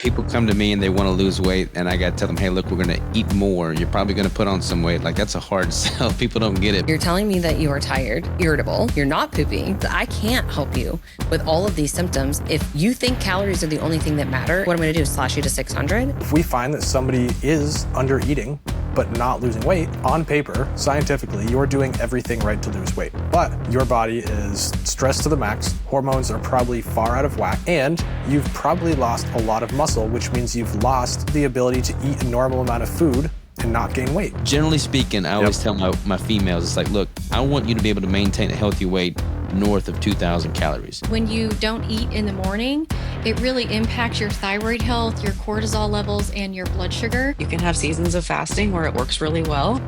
People come to me and they want to lose weight, and I got to tell them, hey, look, we're going to eat more. You're probably going to put on some weight. Like, that's a hard sell. People don't get it. You're telling me that you are tired, irritable, you're not pooping. I can't help you with all of these symptoms. If you think calories are the only thing that matter, what I'm going to do is slash you to 600. If we find that somebody is under eating, but not losing weight, on paper, scientifically, you're doing everything right to lose weight. But your body is stressed to the max, hormones are probably far out of whack, and you've probably lost a lot of muscle, which means you've lost the ability to eat a normal amount of food and not gain weight. Generally speaking, I always tell my females, it's like, look, I want you to be able to maintain a healthy weight north of 2,000 calories. When you don't eat in the morning, it really impacts your thyroid health, your cortisol levels, and your blood sugar. You can have seasons of fasting where it works really well,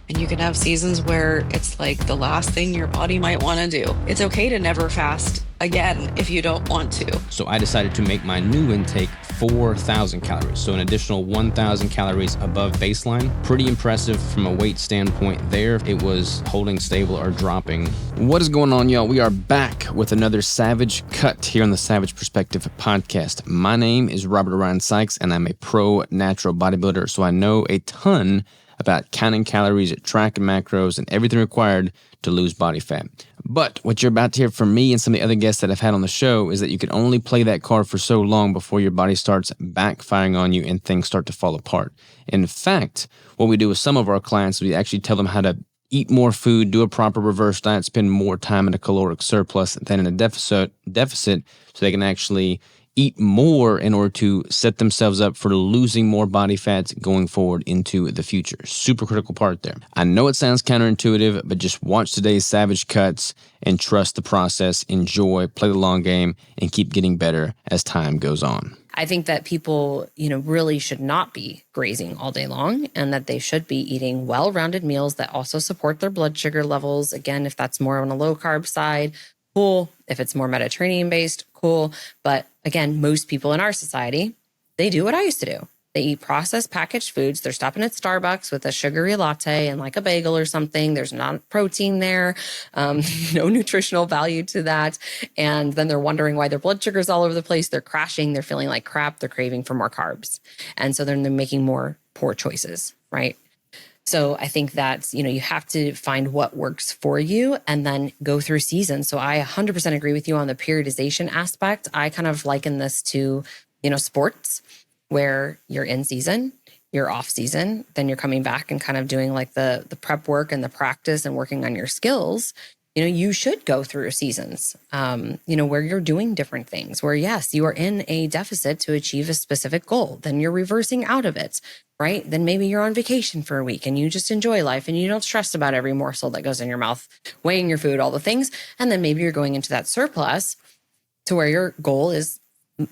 and you can have seasons where it's like the last thing your body might want to do. It's okay to never fast again if you don't want to. So I decided to make my new intake 4,000 calories. So an additional 1,000 calories above baseline. Pretty impressive from a weight standpoint there. It was holding stable or dropping. What is going on, y'all? We are back with another Savage Cut here on the Savage Perspective podcast. My name is Robert Sikes, and I'm a pro natural bodybuilder, so I know a ton about counting calories, tracking macros, and everything required to lose body fat. But what you're about to hear from me and some of the other guests that I've had on the show is that you can only play that card for so long before your body starts backfiring on you and things start to fall apart. In fact, what we do with some of our clients, we actually tell them how to eat more food, do a proper reverse diet, spend more time in a caloric surplus than in a deficit so they can actually eat more in order to set themselves up for losing more body fats going forward into the future. Super critical part there. I know it sounds counterintuitive, but just watch today's Savage Cuts and trust the process, enjoy, play the long game, and keep getting better as time goes on. I think that people, really should not be grazing all day long, and that they should be eating well-rounded meals that also support their blood sugar levels. Again, if that's more on a low-carb side, cool. If it's more Mediterranean-based, cool. But again, most people in our society, they do what I used to do. They eat processed packaged foods. They're stopping at Starbucks with a sugary latte and like a bagel or something. There's not protein there, no nutritional value to that. And then they're wondering why their blood sugar's all over the place. They're crashing. They're feeling like crap. They're craving for more carbs. And so then they're making more poor choices, right? So I think that, you have to find what works for you and then go through seasons. So I 100% agree with you on the periodization aspect. I kind of liken this to, sports, where you're in season, you're off season, then you're coming back and kind of doing like the prep work and the practice and working on your skills. You should go through seasons, where you're doing different things, where yes, you are in a deficit to achieve a specific goal. Then you're reversing out of it, right? Then maybe you're on vacation for a week and you just enjoy life and you don't stress about every morsel that goes in your mouth, weighing your food, all the things. And then maybe you're going into that surplus to where your goal is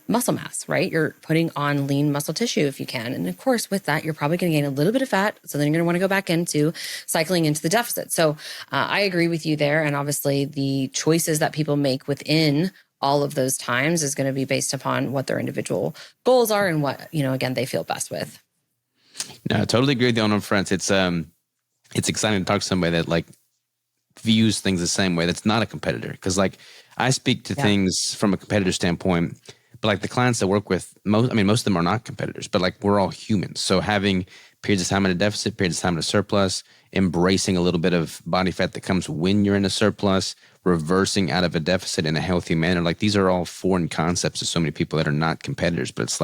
muscle mass, right? You're putting on lean muscle tissue if you can. And of course, with that, you're probably going to gain a little bit of fat. So then you're going to want to go back into cycling into the deficit. So I agree with you there. And obviously the choices that people make within all of those times is going to be based upon what their individual goals are and what, again, they feel best with. No, I totally agree with you on all fronts. It's exciting to talk to somebody that views things the same way. That's not a competitor. Because I speak to things from a competitor standpoint. But the clients I work with, most of them are not competitors, but we're all humans. So having periods of time in a deficit, periods of time in a surplus, embracing a little bit of body fat that comes when you're in a surplus, reversing out of a deficit in a healthy manner. These are all foreign concepts to so many people that are not competitors, but it's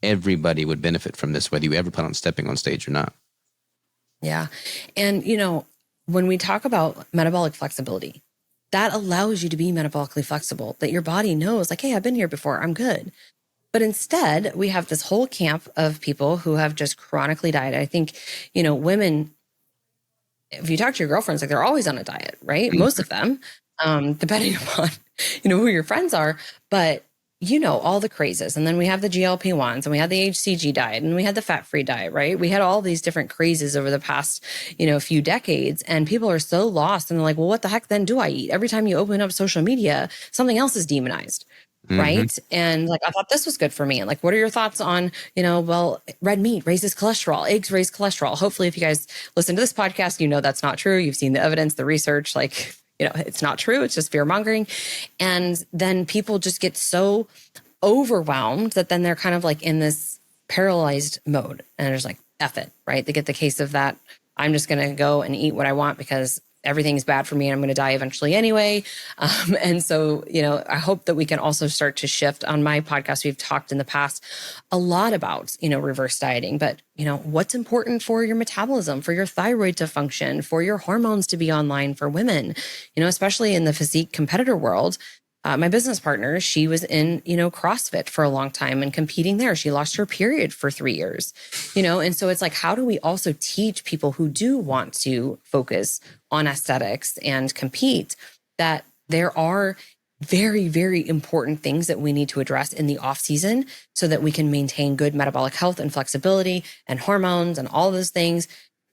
everybody would benefit from this, whether you ever plan on stepping on stage or not. Yeah. And, when we talk about metabolic flexibility, that allows you to be metabolically flexible, that your body knows hey, I've been here before, I'm good. But instead, we have this whole camp of people who have just chronically dieted. I think, women, if you talk to your girlfriends, they're always on a diet, right? Mm-hmm. Most of them, depending upon, who your friends are. But all the crazes. And then we have the GLP-1s and we had the HCG diet and we had the fat-free diet, right? We had all these different crazes over the past, few decades, and people are so lost and they're like, well, what the heck then do I eat? Every time you open up social media, something else is demonized. Mm-hmm. Right. And I thought this was good for me. And what are your thoughts on, red meat raises cholesterol, eggs raise cholesterol. Hopefully if you guys listen to this podcast, that's not true. You've seen the evidence, the research, it's not true. It's just fear mongering. And then people just get so overwhelmed that then they're kind of like in this paralyzed mode and they're just like, F it, right? They get the case of that. I'm just going to go and eat what I want because everything's bad for me and I'm going to die eventually anyway. And so, I hope that we can also start to shift. On my podcast, we've talked in the past a lot about, reverse dieting, but, what's important for your metabolism, for your thyroid to function, for your hormones to be online for women, especially in the physique competitor world. My business partner, she was in, CrossFit for a long time and competing there. She lost her period for 3 years, and so it's like, how do we also teach people who do want to focus on aesthetics and compete that there are very, very important things that we need to address in the off season so that we can maintain good metabolic health and flexibility and hormones and all those things.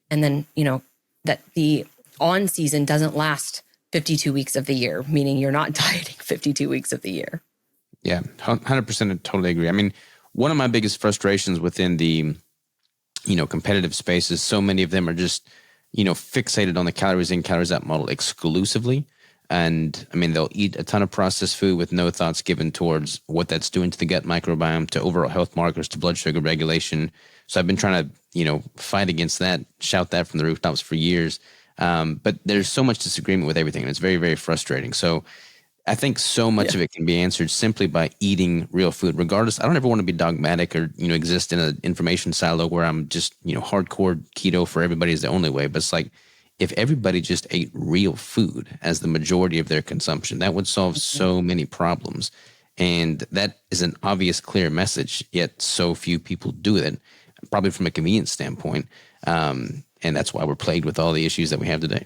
And then, that the on season doesn't last 52 weeks of the year, meaning you're not dieting 52 weeks of the year. Yeah, 100%. I totally agree. I mean, one of my biggest frustrations within the, competitive space is so many of them are just, fixated on the calories in, calories out model exclusively. And I mean, they'll eat a ton of processed food with no thoughts given towards what that's doing to the gut microbiome, to overall health markers, to blood sugar regulation. So I've been trying to, fight against that, shout that from the rooftops for years. But there's so much disagreement with everything, and it's very, very frustrating. So I think so much of it can be answered simply by eating real food. Regardless, I don't ever want to be dogmatic or, exist in an information silo where I'm just, hardcore keto for everybody is the only way. But it's like, if everybody just ate real food as the majority of their consumption, that would solve so many problems. And that is an obvious, clear message, yet so few people do it, probably from a convenience standpoint. And that's why we're plagued with all the issues that we have today.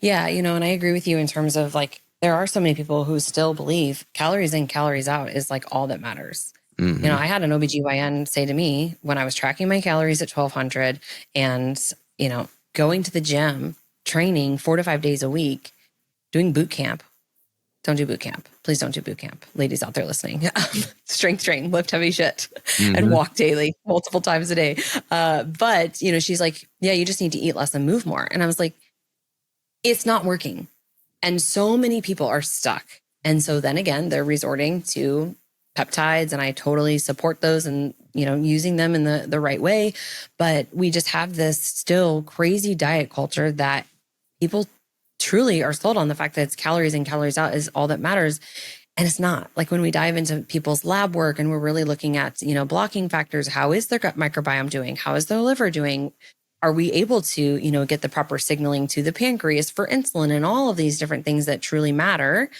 Yeah, and I agree with you in terms of like, there are so many people who still believe calories in, calories out is like all that matters. Mm-hmm. I had an OBGYN say to me when I was tracking my calories at 1200 and, going to the gym, training 4 to 5 days a week, doing boot camp. Don't do boot camp. Please don't do boot camp. Ladies out there listening, strength train, lift heavy shit and walk daily multiple times a day. But, she's like, yeah, you just need to eat less and move more. And I was like, it's not working. And so many people are stuck. And so then again, they're resorting to peptides, and I totally support those and, using them in the right way. But we just have this still crazy diet culture that people truly are sold on the fact that it's calories in, calories out is all that matters. And it's not. Like when we dive into people's lab work and we're really looking at, blocking factors, how is their gut microbiome doing? How is their liver doing? Are we able to, get the proper signaling to the pancreas for insulin and all of these different things that truly matter,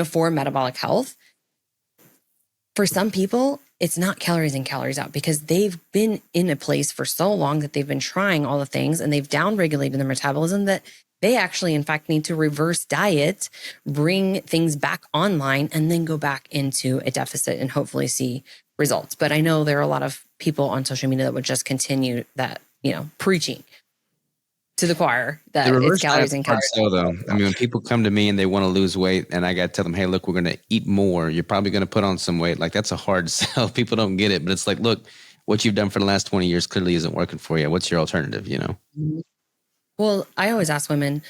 for metabolic health? For some people, it's not calories in, calories out because they've been in a place for so long that they've been trying all the things and they've downregulated their metabolism that they actually, in fact, need to reverse diet, bring things back online, and then go back into a deficit and hopefully see results. But I know there are a lot of people on social media that would just continue that, preaching to the choir that it's calories in, calories out. Though, I mean, when people come to me and they want to lose weight and I got to tell them, hey, look, we're going to eat more. You're probably going to put on some weight. Like that's a hard sell. People don't get it, but it's like, look, what you've done for the last 20 years clearly isn't working for you. What's your alternative, Mm-hmm. Well, I always ask women,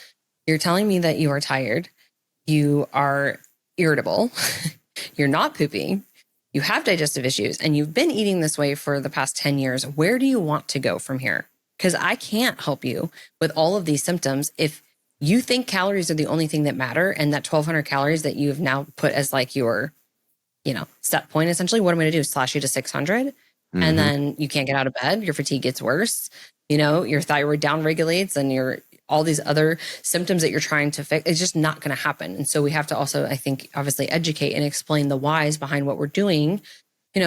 you're telling me that you are tired, you are irritable, you're not pooping, you have digestive issues, and you've been eating this way for the past 10 years. Where do you want to go from here? Because I can't help you with all of these symptoms if you think calories are the only thing that matter and that 1,200 calories that you've now put as like your, set point, essentially, what I'm going to do is slash you to 600. And then you can't get out of bed. Your fatigue gets worse. Your thyroid downregulates and all these other symptoms that you're trying to fix. It's just not going to happen. And so we have to also, I think, obviously educate and explain the whys behind what we're doing.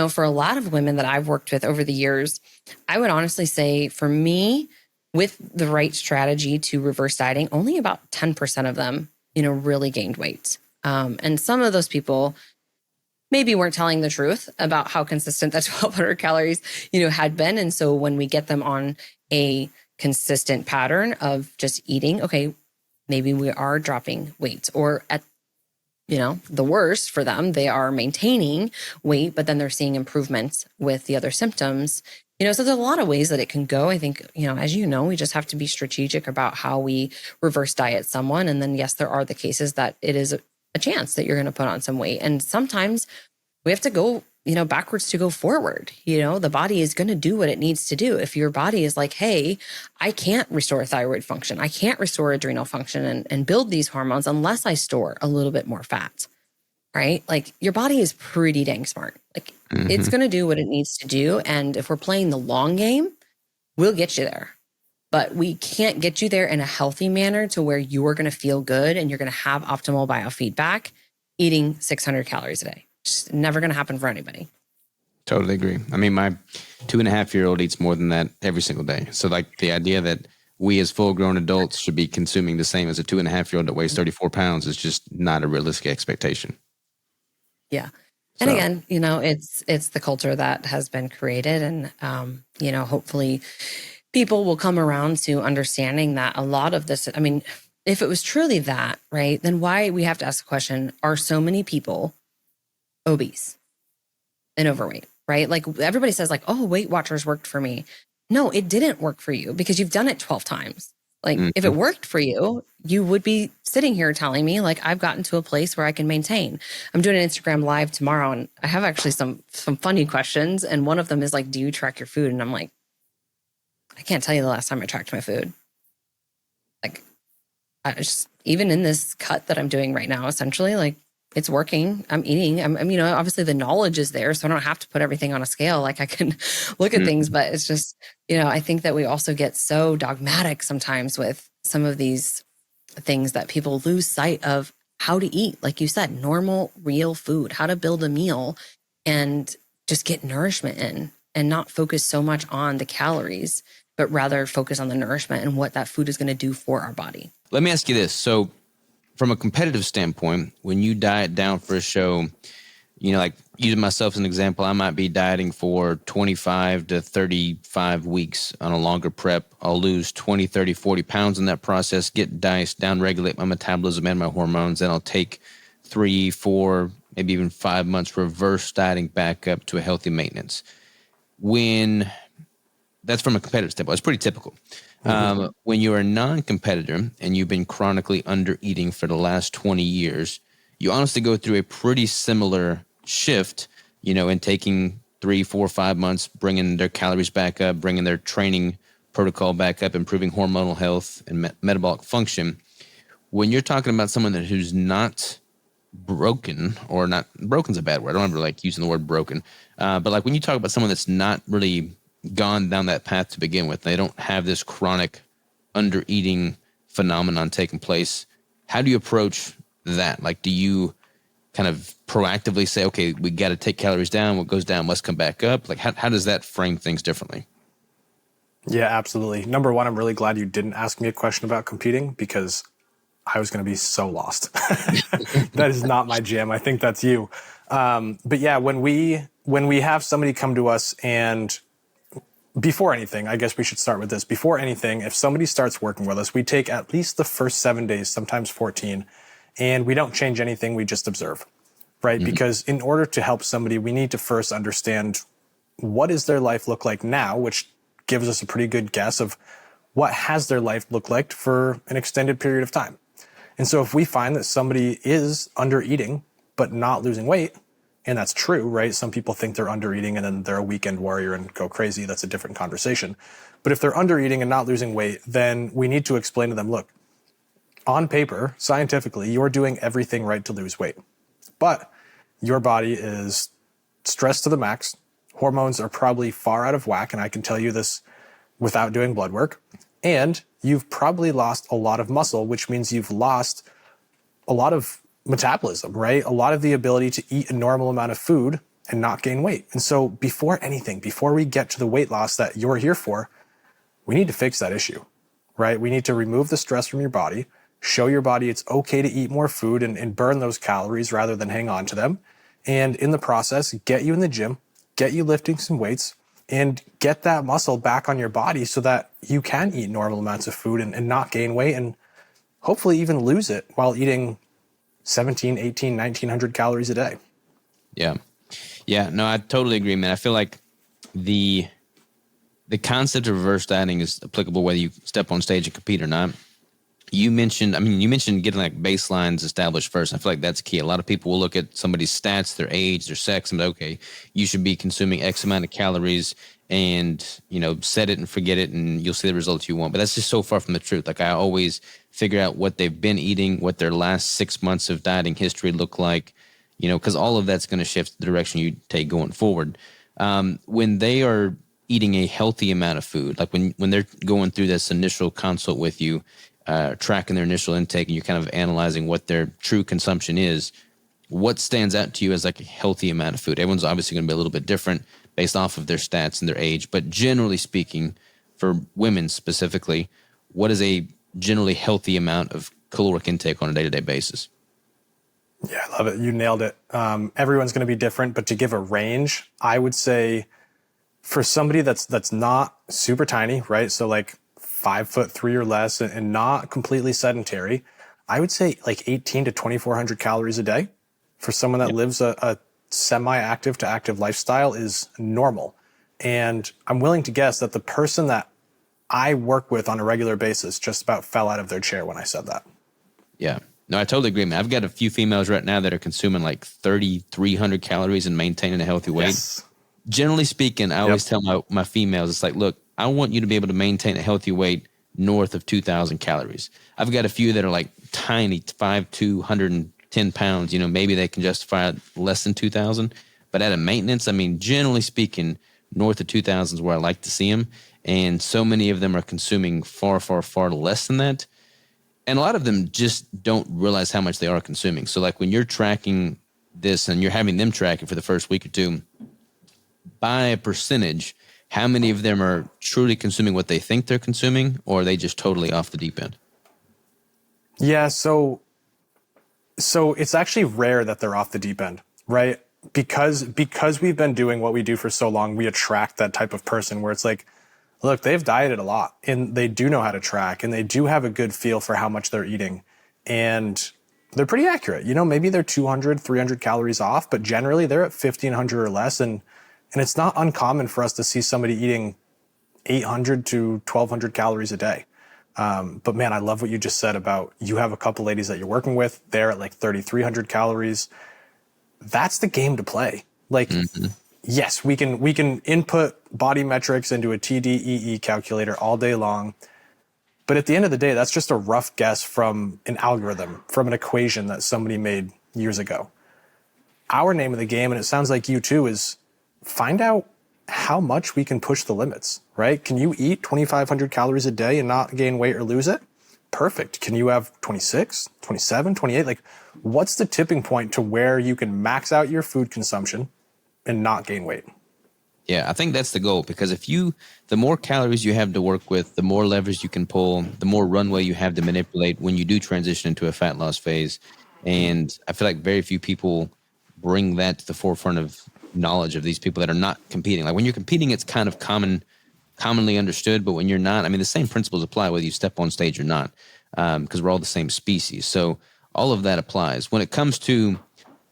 For a lot of women that I've worked with over the years, I would honestly say for me, with the right strategy to reverse dieting, only about 10% of them, really gained weight. And some of those people maybe weren't telling the truth about how consistent that 1,200 calories, had been. And so when we get them on a consistent pattern of just eating, okay, maybe we are dropping weight, or at, the worst for them, they are maintaining weight, but then they're seeing improvements with the other symptoms. So there's a lot of ways that it can go. I think, as we just have to be strategic about how we reverse diet someone. And then, yes, there are the cases that it is a chance that you're going to put on some weight. And sometimes we have to go, backwards to go forward. The body is going to do what it needs to do. If your body is like, hey, I can't restore thyroid function, I can't restore adrenal function and build these hormones unless I store a little bit more fat, right? Like your body is pretty dang smart. Like it's going to do what it needs to do. And if we're playing the long game, we'll get you there. But we can't get you there in a healthy manner to where you're going to feel good and you're going to have optimal biofeedback eating 600 calories a day. It's never going to happen for anybody. Totally agree. I mean, my 2.5-year-old eats more than that every single day. So like the idea that we as full-grown adults should be consuming the same as a 2.5-year-old that weighs 34 pounds is just not a realistic expectation. Yeah. And again, it's the culture that has been created. And, hopefully people will come around to understanding that a lot of this, I mean, if it was truly that, right, then why we have to ask the question, are so many people obese and overweight, right? Like everybody says like, oh, Weight Watchers worked for me. No, it didn't work for you because you've done it 12 times. Like if it worked for you, you would be sitting here telling me like, I've gotten to a place where I can maintain. I'm doing an Instagram live tomorrow and I have actually some funny questions. And one of them is like, do you track your food? And I'm like, I can't tell you the last time I tracked my food. Like I just, even in this cut that I'm doing right now, essentially, like it's working. I'm eating. I'm obviously the knowledge is there, so I don't have to put everything on a scale. Like I can look at things, but it's just, I think that we also get so dogmatic sometimes with some of these things that people lose sight of how to eat. Like you said, normal, real food, how to build a meal and just get nourishment in and not focus so much on the calories, but rather focus on the nourishment and what that food is going to do for our body. Let me ask you this. So from a competitive standpoint, when you diet down for a show, like using myself as an example, I might be dieting for 25 to 35 weeks on a longer prep. I'll lose 20, 30, 40 pounds in that process, get diced, down-regulate my metabolism and my hormones, and I'll take 3, 4, maybe even 5 months reverse dieting back up to a healthy maintenance. That's from a competitive standpoint. It's pretty typical. When you're a non-competitor and you've been chronically under-eating for the last 20 years, you honestly go through a pretty similar shift, in taking 3, 4, 5 months, bringing their calories back up, bringing their training protocol back up, improving hormonal health and metabolic function. When you're talking about someone who's not broken, or not broken's a bad word. I don't ever like using the word broken. But like when you talk about someone that's not really gone down that path to begin with, they don't have this chronic under-eating phenomenon taking place, how do you approach that? Like, do you kind of proactively say, okay, we got to take calories down, what goes down must come back up? Like, how does that frame things differently? Yeah, absolutely. Number one, I'm really glad you didn't ask me a question about competing because I was going to be so lost. That is not my jam. I think that's you. But yeah, when we have somebody come to us, and before anything, I guess we should start with this. Before anything, if somebody starts working with us, we take at least the first 7 days, sometimes 14, and we don't change anything. We just observe, right? Because in order to help somebody, we need to first understand what does their life look like now, which gives us a pretty good guess of what has their life look like for an extended period of time. And so if we find that somebody is under eating, but not losing weight, and that's true, right? Some people think they're under eating and then they're a weekend warrior and go crazy. That's a different conversation. But if they're under eating and not losing weight, then we need to explain to them, look, on paper, scientifically, you're doing everything right to lose weight, but your body is stressed to the max. Hormones are probably far out of whack. And I can tell you this without doing blood work. And you've probably lost a lot of muscle, which means you've lost a lot of metabolism, right? A lot of the ability to eat a normal amount of food and not gain weight. And so before anything, before we get to the weight loss that you're here for, we need to fix that issue, right? We need to remove the stress from your body, show your body it's okay to eat more food and burn those calories rather than hang on to them. And in the process, get you in the gym, get you lifting some weights, and get that muscle back on your body so that you can eat normal amounts of food and not gain weight and hopefully even lose it while eating 17, 18, 1900 calories a day. Yeah. Yeah, no, I totally agree, man. I feel like the concept of reverse dieting is applicable whether you step on stage and compete or not. You mentioned getting like baselines established first. I feel like that's key. A lot of people will look at somebody's stats, their age, their sex, and okay, you should be consuming X amount of calories and, set it and forget it and you'll see the results you want. But that's just so far from the truth. Like I always figure out what they've been eating, what their last 6 months of dieting history look like, because all of that's going to shift the direction you take going forward. When they are eating a healthy amount of food, like when they're going through this initial consult with you, tracking their initial intake and you're kind of analyzing what their true consumption is, what stands out to you as like a healthy amount of food? Everyone's obviously going to be a little bit different based off of their stats and their age, but generally speaking, for women specifically, what is a generally healthy amount of caloric intake on a day-to-day basis? Yeah, I love it. You nailed it. Everyone's going to be different, but to give a range, I would say for somebody that's not super tiny, right? So like 5'3" or less and not completely sedentary, I would say like 18 to 2,400 calories a day. For someone that lives a semi-active to active lifestyle is normal. And I'm willing to guess that the person that I work with on a regular basis just about fell out of their chair when I said that. Yeah. No, I totally agree, man. I've got a few females right now that are consuming like 3,300 calories and maintaining a healthy weight. Yes. Generally speaking, I always tell my females, it's like, look, I want you to be able to maintain a healthy weight north of 2,000 calories. I've got a few that are like tiny, 5'2", 110 pounds. Maybe they can justify less than 2,000. But at a maintenance, generally speaking, north of 2,000 is where I like to see them. And so many of them are consuming far, far, far less than that. And a lot of them just don't realize how much they are consuming. So like when you're tracking this and you're having them track it for the first week or two, by a percentage, how many of them are truly consuming what they think they're consuming, or are they just totally off the deep end? Yeah, so it's actually rare that they're off the deep end, right? Because we've been doing what we do for so long, we attract that type of person where it's like, look, they've dieted a lot and they do know how to track and they do have a good feel for how much they're eating. And they're pretty accurate. Maybe they're 200, 300 calories off, but generally they're at 1,500 or less. And it's not uncommon for us to see somebody eating 800 to 1,200 calories a day. But man, I love what you just said about you have a couple ladies that you're working with. They're at like 3,300 calories. That's the game to play. Like, yes, we can input body metrics into a TDEE calculator all day long. But at the end of the day, that's just a rough guess from an algorithm, from an equation that somebody made years ago. Our name of the game, and it sounds like you too, is find out how much we can push the limits, right? Can you eat 2,500 calories a day and not gain weight or lose it? Perfect. Can you have 26, 27, 28? Like, what's the tipping point to where you can max out your food consumption and not gain weight? Yeah, I think that's the goal, because the more calories you have to work with, the more levers you can pull, the more runway you have to manipulate when you do transition into a fat loss phase. And I feel like very few people bring that to the forefront of knowledge of these people that are not competing. Like when you're competing, it's kind of commonly understood, but when you're not, the same principles apply whether you step on stage or not, because we're all the same species. So all of that applies. When it comes to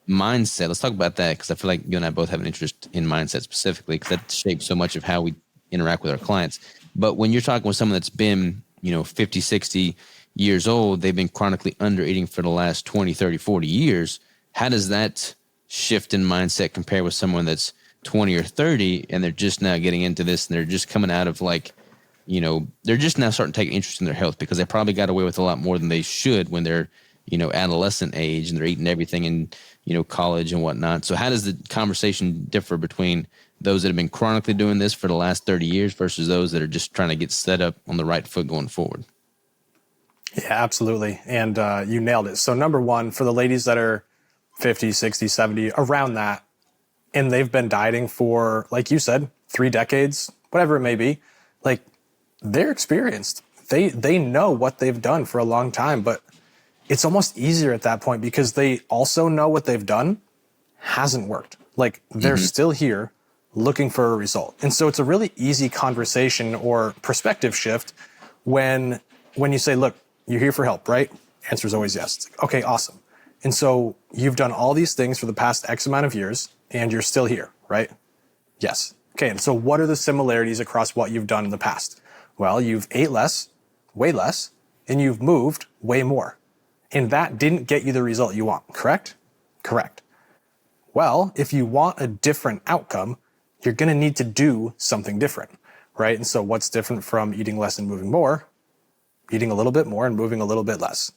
mindset, let's talk about that, because I feel like you and I both have an interest in mindset specifically, because that shapes so much of how we interact with our clients. But when you're talking with someone that's been, 50, 60 years old, they've been chronically under eating for the last 20, 30, 40 years. How does that shift in mindset compare with someone that's 20 or 30 and they're just now getting into this and they're just coming out of they're just now starting to take interest in their health because they probably got away with a lot more than they should when they're, adolescent age and they're eating everything in, college and whatnot. So how does the conversation differ between those that have been chronically doing this for the last 30 years versus those that are just trying to get set up on the right foot going forward? Yeah, absolutely. And you nailed it. So number one, for the ladies that are 50, 60, 70, around that, and they've been dieting for, like you said, 3 decades, whatever it may be, like they're experienced. They know what they've done for a long time, but it's almost easier at that point because they also know what they've done hasn't worked. Like they're still here looking for a result. And so it's a really easy conversation or perspective shift when you say, look, you're here for help, right? Answer is always yes. It's like, okay, awesome. And so you've done all these things for the past X amount of years and you're still here, right? Yes. Okay. And so what are the similarities across what you've done in the past? Well, you've ate less, way less, and you've moved way more. And that didn't get you the result you want, correct? Correct. Well, if you want a different outcome, you're going to need to do something different, right? And so what's different from eating less and moving more? Eating a little bit more and moving a little bit less.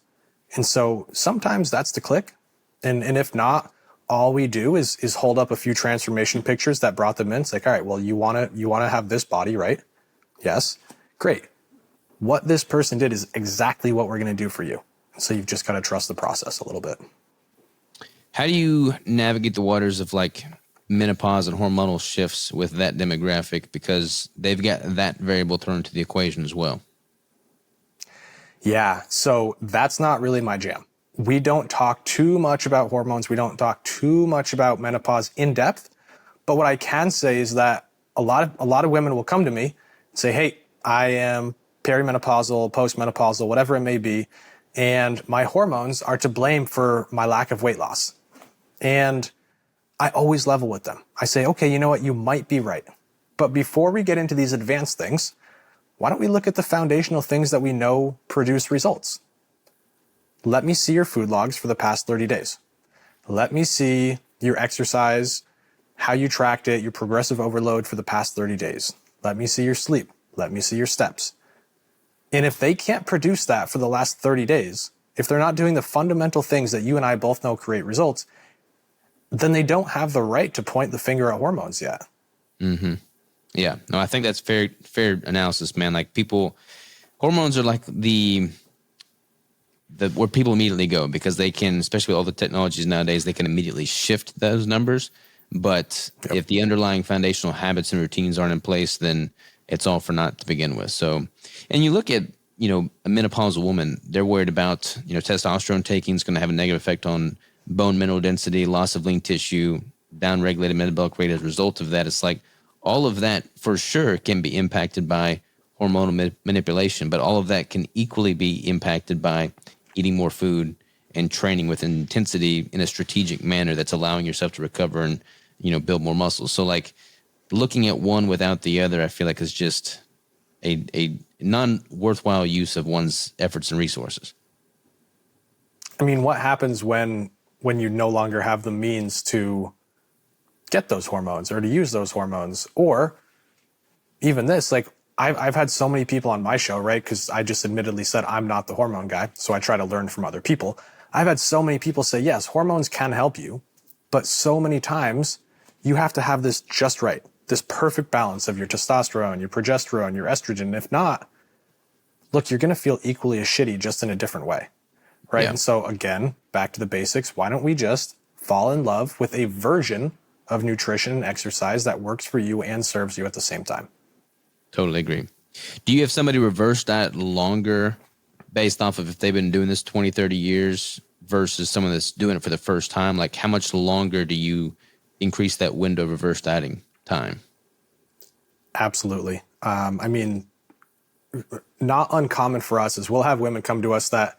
And so sometimes that's the click. And if not, all we do is hold up a few transformation pictures that brought them in. It's like, all right, well, you want to have this body, right? Yes. Great. What this person did is exactly what we're going to do for you. So you've just got to trust the process a little bit. How do you navigate the waters of like menopause and hormonal shifts with that demographic? Because they've got that variable thrown into the equation as well. Yeah. So that's not really my jam. We don't talk too much about hormones. We don't talk too much about menopause in depth. But what I can say is that a lot of women will come to me and say, hey, I am perimenopausal, postmenopausal, whatever it may be, and my hormones are to blame for my lack of weight loss. And I always level with them. I say, okay, you know what? You might be right. But before we get into these advanced things, why don't we look at the foundational things that we know produce results? Let me see your food logs for the past 30 days. Let me see your exercise, how you tracked it, your progressive overload for the past 30 days. Let me see your sleep. Let me see your steps. And if they can't produce that for the last 30 days, if they're not doing the fundamental things that you and I both know create results, then they don't have the right to point the finger at hormones yet. Mm-hmm. Yeah. No, I think that's fair analysis, man. Like hormones are like the where people immediately go because they can, especially with all the technologies nowadays, they can immediately shift those numbers. But if the underlying foundational habits and routines aren't in place, then it's all for naught to begin with. So, and you look at, a menopausal woman, they're worried about, testosterone taking is going to have a negative effect on bone mineral density, loss of lean tissue, downregulated metabolic rate as a result of that. It's like all of that for sure can be impacted by hormonal manipulation, but all of that can equally be impacted by eating more food and training with intensity in a strategic manner that's allowing yourself to recover and, build more muscle. So like looking at one without the other, I feel like is just a non-worthwhile use of one's efforts and resources. I mean, what happens when you no longer have the means to get those hormones or to use those hormones? Or even this, like I've had so many people on my show, right? Because I just admittedly said I'm not the hormone guy, so I try to learn from other people. I've had so many people say, yes, hormones can help you, but so many times you have to have this just right, this perfect balance of your testosterone, your progesterone, your estrogen. If not, look, you're going to feel equally as shitty, just in a different way, right? Yeah. And so again, back to the basics, why don't we just fall in love with a version of nutrition and exercise that works for you and serves you at the same time? Totally agree. Do you have somebody reverse diet longer based off of if they've been doing this 20, 30 years versus someone that's doing it for the first time? Like how much longer do you increase that window of reverse dieting time? Absolutely. I mean, not uncommon for us is we'll have women come to us that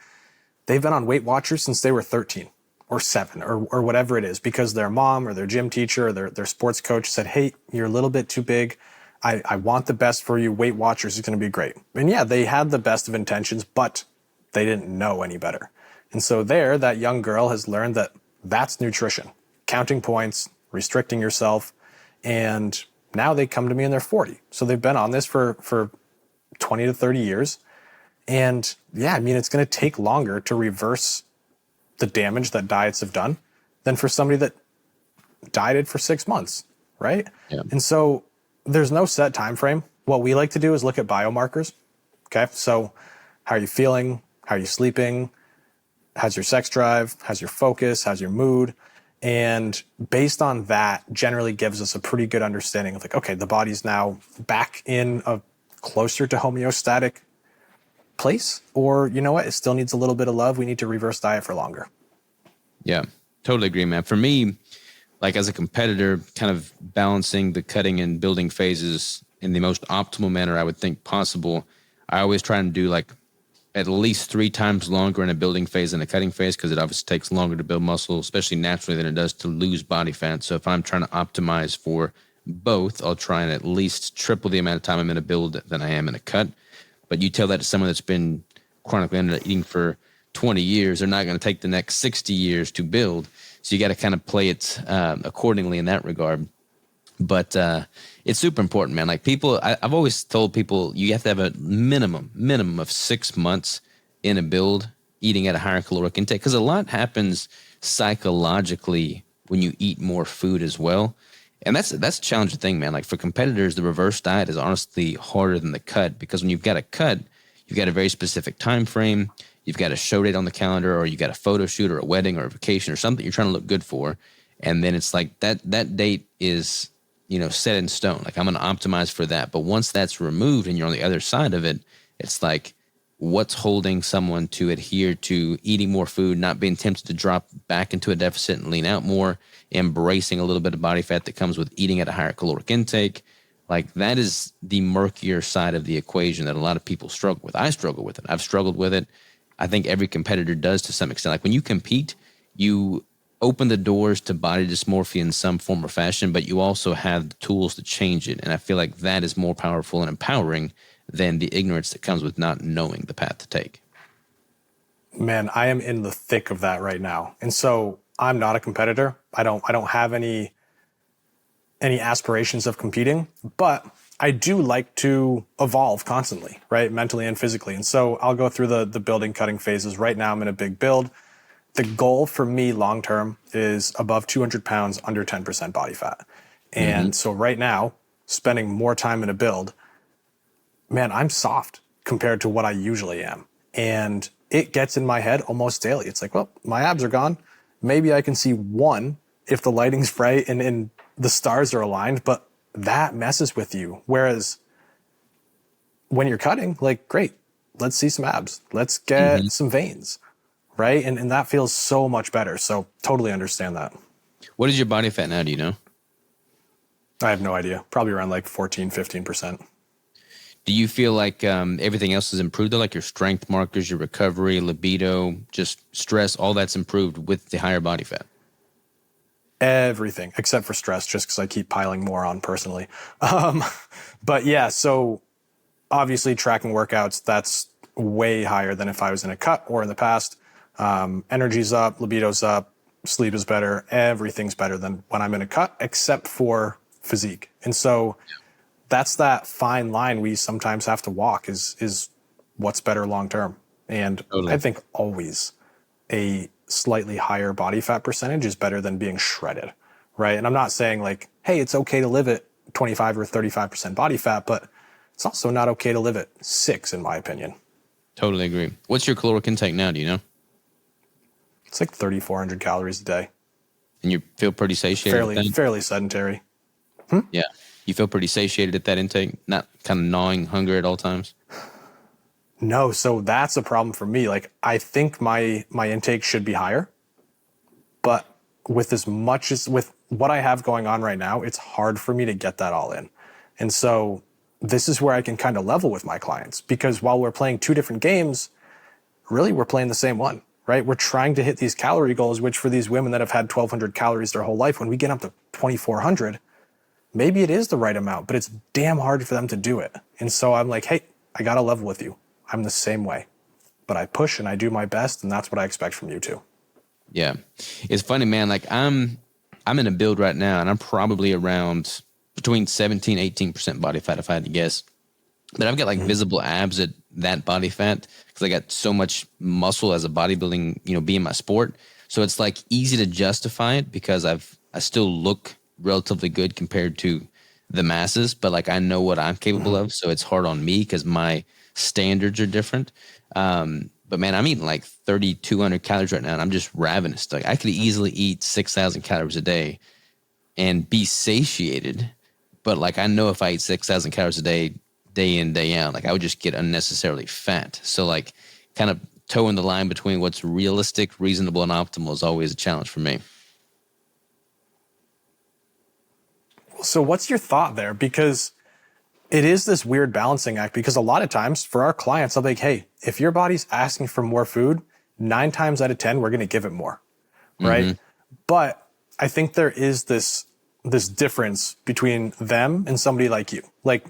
they've been on Weight Watchers since they were 13 or 7 or whatever it is, because their mom or their gym teacher or their sports coach said, hey, you're a little bit too big. I want the best for you. Weight Watchers is going to be great. And yeah, they had the best of intentions, but they didn't know any better. And so that young girl has learned that that's nutrition, counting points, restricting yourself. And now they come to me and they're 40. So they've been on this for 20 to 30 years. And yeah, I mean, it's going to take longer to reverse the damage that diets have done than for somebody that dieted for 6 months, right? Yeah. And so there's no set time frame. What we like to do is look at biomarkers. Okay. So how are you feeling? How are you sleeping? How's your sex drive? How's your focus? How's your mood? And based on that, generally gives us a pretty good understanding of like, okay, the body's now back in a closer to homeostatic place, or you know what, it still needs a little bit of love. We need to reverse diet for longer. Yeah, totally agree, man. For me, like as a competitor, kind of balancing the cutting and building phases in the most optimal manner I would think possible, I always try and do like at least 3 times longer in a building phase than a cutting phase, because it obviously takes longer to build muscle, especially naturally, than it does to lose body fat. So if I'm trying to optimize for both, I'll try and at least triple the amount of time I'm in a build than I am in a cut. But you tell that to someone that's been chronically under eating for 20 years. They're not going to take the next 60 years to build. So you got to kind of play it accordingly in that regard. But it's super important, man. Like I've always told people you have to have a minimum of 6 months in a build eating at a higher caloric intake, because a lot happens psychologically when you eat more food as well. And that's a challenging thing, man. Like for competitors, the reverse diet is honestly harder than the cut, because when you've got a cut, you've got a very specific time frame. You've got a show date on the calendar, or you got a photo shoot or a wedding or a vacation or something you're trying to look good for. And then it's like that date is, set in stone. Like I'm going to optimize for that. But once that's removed and you're on the other side of it, it's like, what's holding someone to adhere to eating more food, not being tempted to drop back into a deficit and lean out more, embracing a little bit of body fat that comes with eating at a higher caloric intake. Like that is the murkier side of the equation that a lot of people struggle with. I struggle with it. I've struggled with it. I think every competitor does to some extent. Like when you compete, you open the doors to body dysmorphia in some form or fashion, but you also have the tools to change it. And I feel like that is more powerful and empowering than the ignorance that comes with not knowing the path to take. Man, I am in the thick of that right now. And so I'm not a competitor. I don't have any aspirations of competing, but I do like to evolve constantly, right? Mentally and physically. And so I'll go through the building cutting phases. Right now I'm in a big build. The goal for me long-term is above 200 pounds, under 10% body fat. And so right now, spending more time in a build, man, I'm soft compared to what I usually am. And it gets in my head almost daily. It's like, well, my abs are gone. Maybe I can see one if the lighting's bright and the stars are aligned, but that messes with you. Whereas when you're cutting, like, great, let's see some abs. Let's get some veins, right? And that feels so much better. So totally understand that. What is your body fat now? Do you know? I have no idea. Probably around like 14, 15%. Do you feel like everything else has improved though? Like your strength markers, your recovery, libido, just stress, all that's improved with the higher body fat? Everything except for stress, just because I keep piling more on personally. But yeah, so obviously tracking workouts, that's way higher than if I was in a cut or in the past. Energy's up, libido's up, sleep is better. Everything's better than when I'm in a cut, except for physique. And so that's that fine line we sometimes have to walk is what's better long-term. And totally. I think always a slightly higher body fat percentage is better than being shredded, right? And I'm not saying like, hey, it's okay to live at 25 or 35% body fat, but it's also not okay to live at 6, in my opinion. Totally agree. What's your caloric intake now? Do you know? It's like 3,400 calories a day. And you feel pretty satiated? Fairly sedentary. Yeah. You feel pretty satiated at that intake? Not kind of gnawing hunger at all times? No, so that's a problem for me. Like, I think my intake should be higher, but with what I have going on right now, it's hard for me to get that all in. And so this is where I can kind of level with my clients, because while we're playing 2 different games, really we're playing the same one, right? We're trying to hit these calorie goals, which for these women that have had 1,200 calories their whole life, when we get up to 2,400, maybe it is the right amount, but it's damn hard for them to do it. And so I'm like, hey, I got to level with you. I'm the same way, but I push and I do my best, and that's what I expect from you too. Yeah. It's funny, man. Like I'm in a build right now, and I'm probably around between 17, 18% body fat, if I had to guess. But I've got like visible abs at that body fat because I got so much muscle as a bodybuilding, being my sport. So it's like easy to justify it because I still look relatively good compared to the masses, but like I know what I'm capable of. So it's hard on me because my standards are different. But man, I'm eating like 3,200 calories right now, and I'm just ravenous. Like I could easily eat 6,000 calories a day and be satiated. But like I know if I eat 6,000 calories a day, day in, day out, like I would just get unnecessarily fat. So like kind of towing the line between what's realistic, reasonable, and optimal is always a challenge for me. So what's your thought there? Because it is this weird balancing act, because a lot of times for our clients, I'm like, hey, if your body's asking for more food, 9 times out of 10, we're going to give it more, right? But I think there is this difference between them and somebody like you. Like,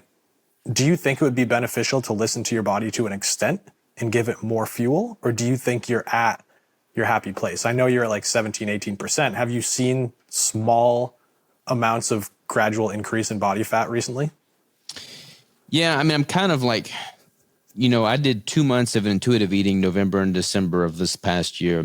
do you think it would be beneficial to listen to your body to an extent and give it more fuel? Or do you think you're at your happy place? I know you're at like 17, 18%. Have you seen small amounts of gradual increase in body fat recently? Yeah, I mean, I'm kind of like, I did 2 months of intuitive eating, November and December of this past year.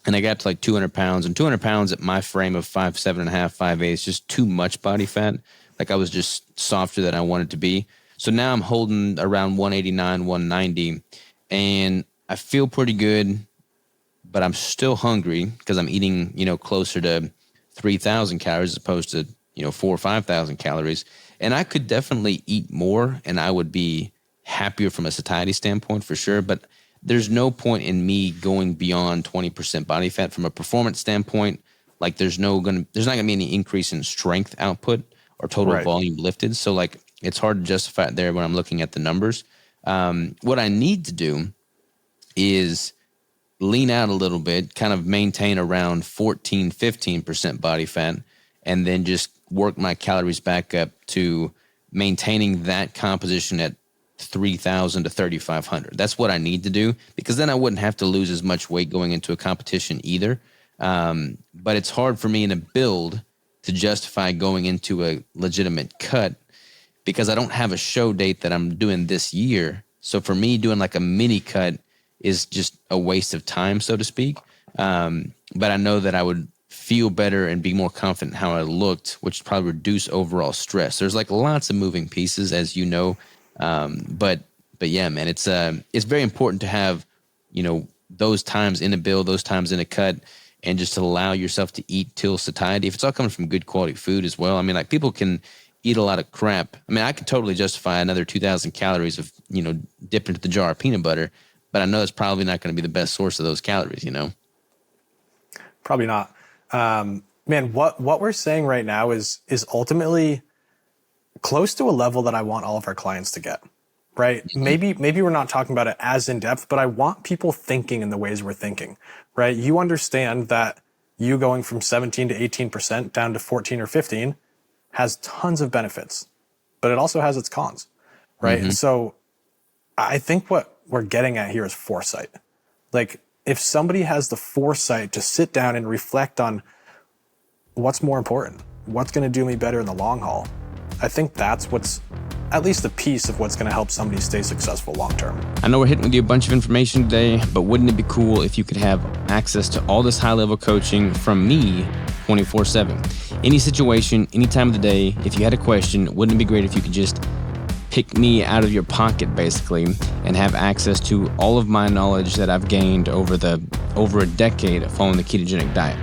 And I got to like 200 pounds. And 200 pounds at my frame of 5'7.5", 5'8", is just too much body fat. Like I was just softer than I wanted to be. So now I'm holding around 189, 190. And I feel pretty good, but I'm still hungry because I'm eating, closer to 3,000 calories as opposed to, 4,000 or 5,000 calories. And I could definitely eat more and I would be happier from a satiety standpoint for sure. But there's no point in me going beyond 20% body fat from a performance standpoint. Like there's not going to be any increase in strength output or total volume lifted. So like it's hard to justify it there when I'm looking at the numbers. What I need to do is lean out a little bit, kind of maintain around 14, 15% body fat, and then just work my calories back up to maintaining that composition at 3,000 to 3,500. That's what I need to do, because then I wouldn't have to lose as much weight going into a competition either. But it's hard for me in a build to justify going into a legitimate cut because I don't have a show date that I'm doing this year. So for me, doing like a mini cut is just a waste of time, so to speak. But I know that I would feel better and be more confident in how I looked, which would probably reduce overall stress. There's like lots of moving pieces, as you know. But yeah, man, it's very important to have, those times in a build, those times in a cut, and just to allow yourself to eat till satiety. If it's all coming from good quality food as well. I mean, like people can eat a lot of crap. I mean, I could totally justify another 2,000 calories of, dipped into the jar of peanut butter, but I know it's probably not going to be the best source of those calories, Probably not. Man, what we're saying right now is ultimately close to a level that I want all of our clients to get, right? Maybe we're not talking about it as in depth, but I want people thinking in the ways we're thinking, right? You understand that you going from 17 to 18% down to 14 or 15 has tons of benefits, but it also has its cons, right? And so I think what we're getting at here is foresight. Like if somebody has the foresight to sit down and reflect on what's more important, what's going to do me better in the long haul, I think that's what's at least a piece of what's going to help somebody stay successful long term. I know we're hitting with you a bunch of information today, but wouldn't it be cool if you could have access to all this high level coaching from me 24/7? Any situation, any time of the day, if you had a question, wouldn't it be great if you could just pick me out of your pocket basically and have access to all of my knowledge that I've gained over a decade following the ketogenic diet?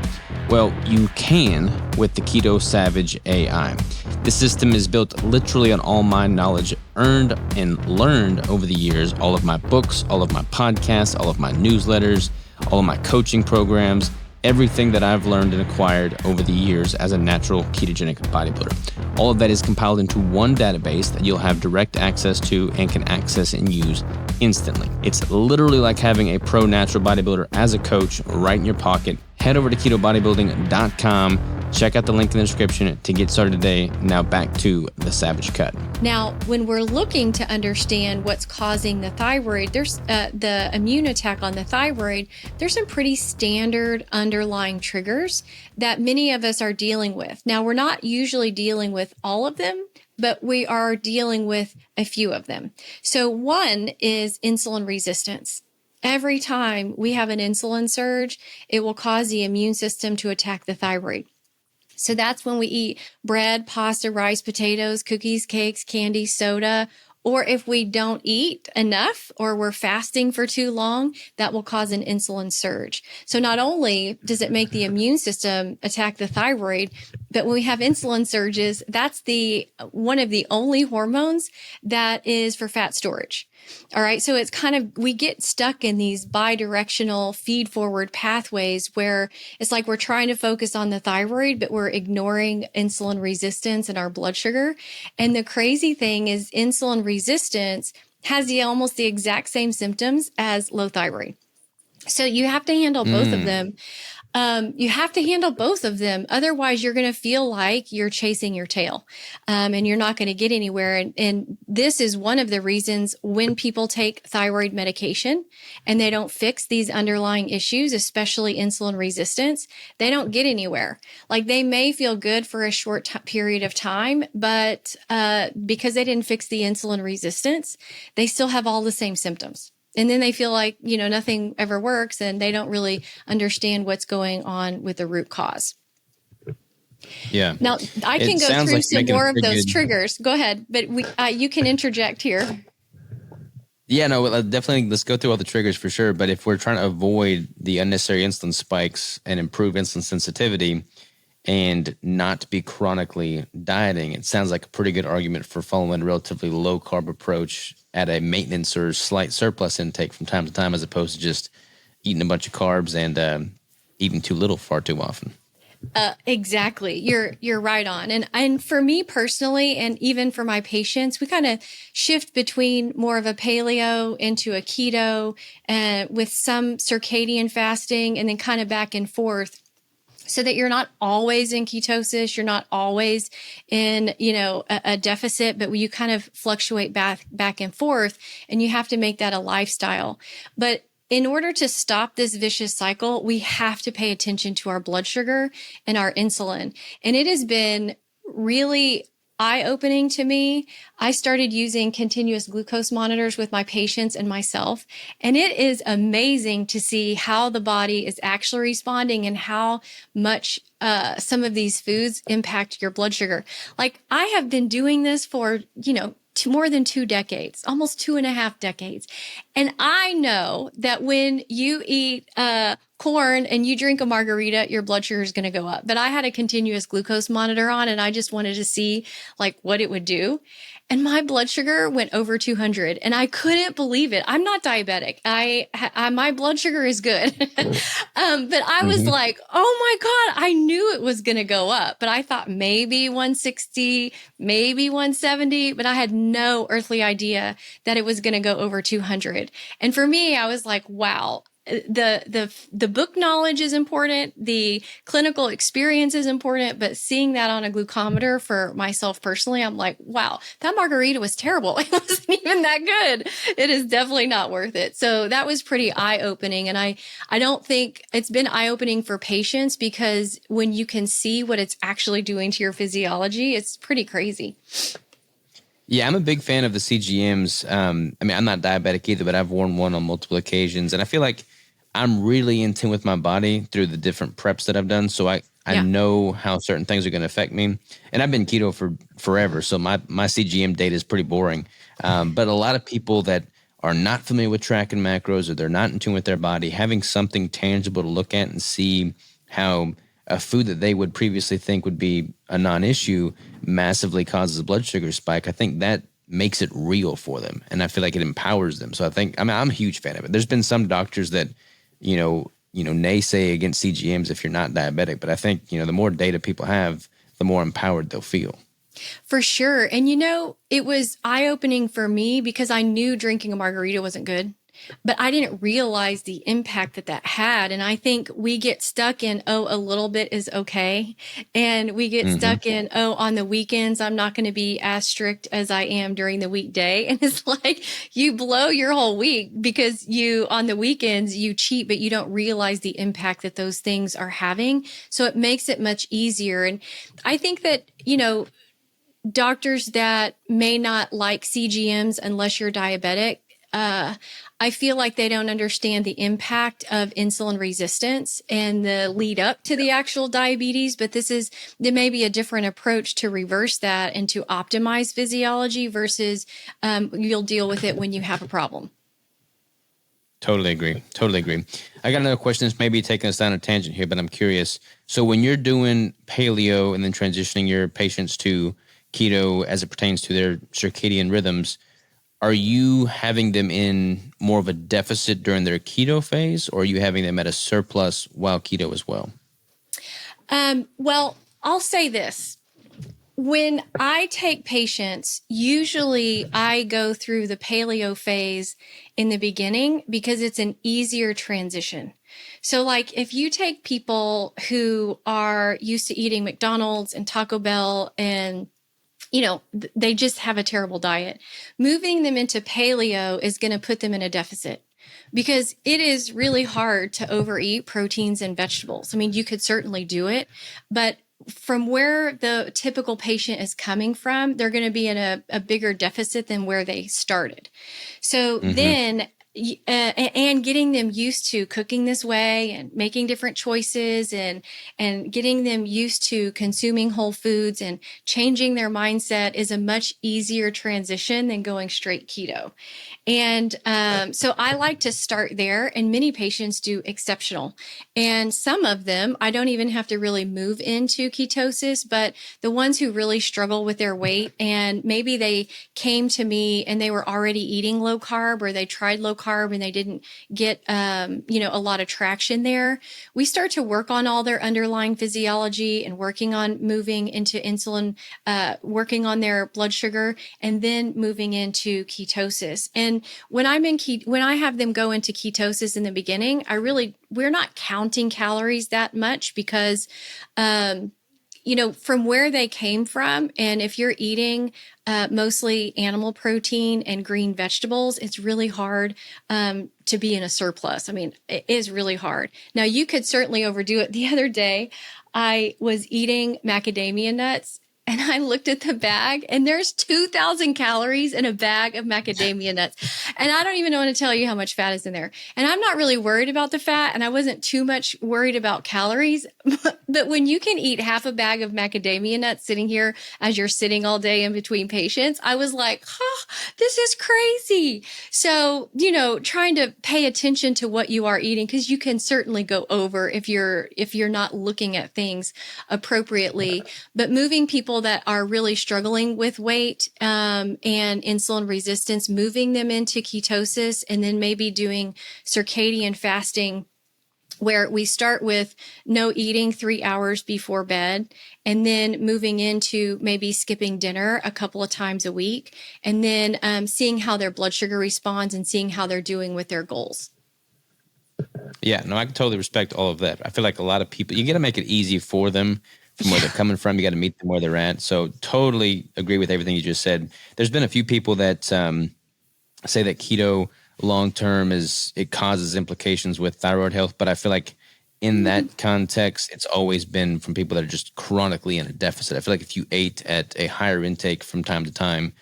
Well, you can with the Keto Savage AI. This system is built literally on all my knowledge earned and learned over the years, all of my books, all of my podcasts, all of my newsletters, all of my coaching programs, everything that I've learned and acquired over the years as a natural ketogenic bodybuilder. All of that is compiled into one database that you'll have direct access to and can access and use instantly. It's literally like having a pro natural bodybuilder as a coach right in your pocket. Head over to ketobodybuilding.com. Check out the link in the description to get started today. Now back to the Savage Cut. Now, when we're looking to understand what's causing the thyroid, there's the immune attack on the thyroid, there's some pretty standard underlying triggers that many of us are dealing with. Now, we're not usually dealing with all of them, but we are dealing with a few of them. So one is insulin resistance. Every time we have an insulin surge, it will cause the immune system to attack the thyroid. So that's when we eat bread, pasta, rice, potatoes, cookies, cakes, candy, soda, or if we don't eat enough or we're fasting for too long, that will cause an insulin surge. So not only does it make the immune system attack the thyroid, but when we have insulin surges, that's one of the only hormones that is for fat storage. All right. So it's we get stuck in these bidirectional feed forward pathways where it's like we're trying to focus on the thyroid, but we're ignoring insulin resistance and our blood sugar. And the crazy thing is insulin resistance has almost the exact same symptoms as low thyroid. So you have to handle both of them. You have to handle both of them. Otherwise, you're going to feel like you're chasing your tail, and you're not going to get anywhere. And this is one of the reasons when people take thyroid medication and they don't fix these underlying issues, especially insulin resistance, they don't get anywhere. Like they may feel good for a short period of time, but because they didn't fix the insulin resistance, they still have all the same symptoms. And then they feel like, nothing ever works and they don't really understand what's going on with the root cause. Yeah. Now, I can go through like some more of those triggers. Go ahead, but you can interject here. Yeah, no, definitely. Let's go through all the triggers for sure. But if we're trying to avoid the unnecessary insulin spikes and improve insulin sensitivity and not be chronically dieting, it sounds like a pretty good argument for following a relatively low carb approach at a maintenance or slight surplus intake from time to time, as opposed to just eating a bunch of carbs and eating too little far too often. Exactly. You're right on. And for me personally, and even for my patients, we kind of shift between more of a paleo into a keto, with some circadian fasting and then kind of back and forth, so that you're not always in ketosis, you're not always in, a deficit, but you kind of fluctuate back and forth, and you have to make that a lifestyle. But in order to stop this vicious cycle, we have to pay attention to our blood sugar and our insulin. And it has been really eye-opening to me. I started using continuous glucose monitors with my patients and myself, and it is amazing to see how the body is actually responding and how much some of these foods impact your blood sugar. Like I have been doing this for, more than 2 decades, almost 2.5 decades. And I know that when you eat corn and you drink a margarita, your blood sugar is going to go up. But I had a continuous glucose monitor on, and I just wanted to see like what it would do. And my blood sugar went over 200, and I couldn't believe it. I'm not diabetic. My blood sugar is good. But I was like, oh my God, I knew it was going to go up, but I thought maybe 160, maybe 170, but I had no earthly idea that it was going to go over 200. And for me, I was like, wow. The book knowledge is important. The clinical experience is important, but seeing that on a glucometer for myself personally, I'm like, wow, that margarita was terrible. It wasn't even that good. It is definitely not worth it. So that was pretty eye-opening. And I don't think it's been eye-opening for patients, because when you can see what it's actually doing to your physiology, it's pretty crazy. Yeah, I'm a big fan of the CGMs. I'm not diabetic either, but I've worn one on multiple occasions. And I feel like I'm really in tune with my body through the different preps that I've done. So I know how certain things are going to affect me. And I've been keto for forever. So my CGM data is pretty boring. But a lot of people that are not familiar with tracking macros, or they're not in tune with their body, having something tangible to look at and see how a food that they would previously think would be a non-issue massively causes a blood sugar spike, I think that makes it real for them. And I feel like it empowers them. So I'm a huge fan of it. There's been some doctors that, naysay against CGMs if you're not diabetic. But I think, the more data people have, the more empowered they'll feel. For sure. And, it was eye-opening for me because I knew drinking a margarita wasn't good. But I didn't realize the impact that had. And I think we get stuck in, a little bit is okay. And we get stuck in, on the weekends, I'm not going to be as strict as I am during the weekday. And it's like you blow your whole week because on the weekends, you cheat, but you don't realize the impact that those things are having. So it makes it much easier. And I think that, doctors that may not like CGMs unless you're diabetic, I feel like they don't understand the impact of insulin resistance and the lead up to the actual diabetes. But there may be a different approach to reverse that and to optimize physiology versus you'll deal with it when you have a problem. Totally agree. I got another question that's maybe taking us down a tangent here, but I'm curious. So when you're doing paleo and then transitioning your patients to keto as it pertains to their circadian rhythms, are you having them in more of a deficit during their keto phase, or are you having them at a surplus while keto as well? Well, I'll say this. When I take patients, usually I go through the paleo phase in the beginning because it's an easier transition. So like if you take people who are used to eating McDonald's and Taco Bell and they just have a terrible diet, moving them into paleo is going to put them in a deficit because it is really hard to overeat proteins and vegetables. I mean, you could certainly do it, but from where the typical patient is coming from, they're going to be in a bigger deficit than where they started. So then and getting them used to cooking this way and making different choices and getting them used to consuming whole foods and changing their mindset is a much easier transition than going straight keto. And so I like to start there, and many patients do exceptional. And some of them, I don't even have to really move into ketosis, but the ones who really struggle with their weight and maybe they came to me and they were already eating low carb or they tried low carb and they didn't get, a lot of traction there. We start to work on all their underlying physiology and working on moving into insulin, working on their blood sugar, and then moving into ketosis. And when when I have them go into ketosis in the beginning, we're not counting calories that much because, from where they came from, and if you're eating mostly animal protein and green vegetables, it's really hard to be in a surplus. I mean, it is really hard. Now, you could certainly overdo it. The other day, I was eating macadamia nuts, and I looked at the bag, and there's 2,000 calories in a bag of macadamia nuts. And I don't even want to tell you how much fat is in there. And I'm not really worried about the fat, and I wasn't too much worried about calories. But when you can eat half a bag of macadamia nuts sitting here as you're sitting all day in between patients, I was like, this is crazy. So, trying to pay attention to what you are eating, because you can certainly go over if you're not looking at things appropriately. But moving people that are really struggling with weight and insulin resistance, moving them into ketosis, and then maybe doing circadian fasting, where we start with no eating 3 hours before bed, and then moving into maybe skipping dinner a couple of times a week, and then seeing how their blood sugar responds and seeing how they're doing with their goals. Yeah, no, I can totally respect all of that. I feel like a lot of people, you got to make it easy for them from where they're coming from. You got to meet them where they're at. So totally agree with everything you just said. There's been a few people that say that keto long-term it causes implications with thyroid health. But I feel like in that context, it's always been from people that are just chronically in a deficit. I feel like if you ate at a higher intake from time to time,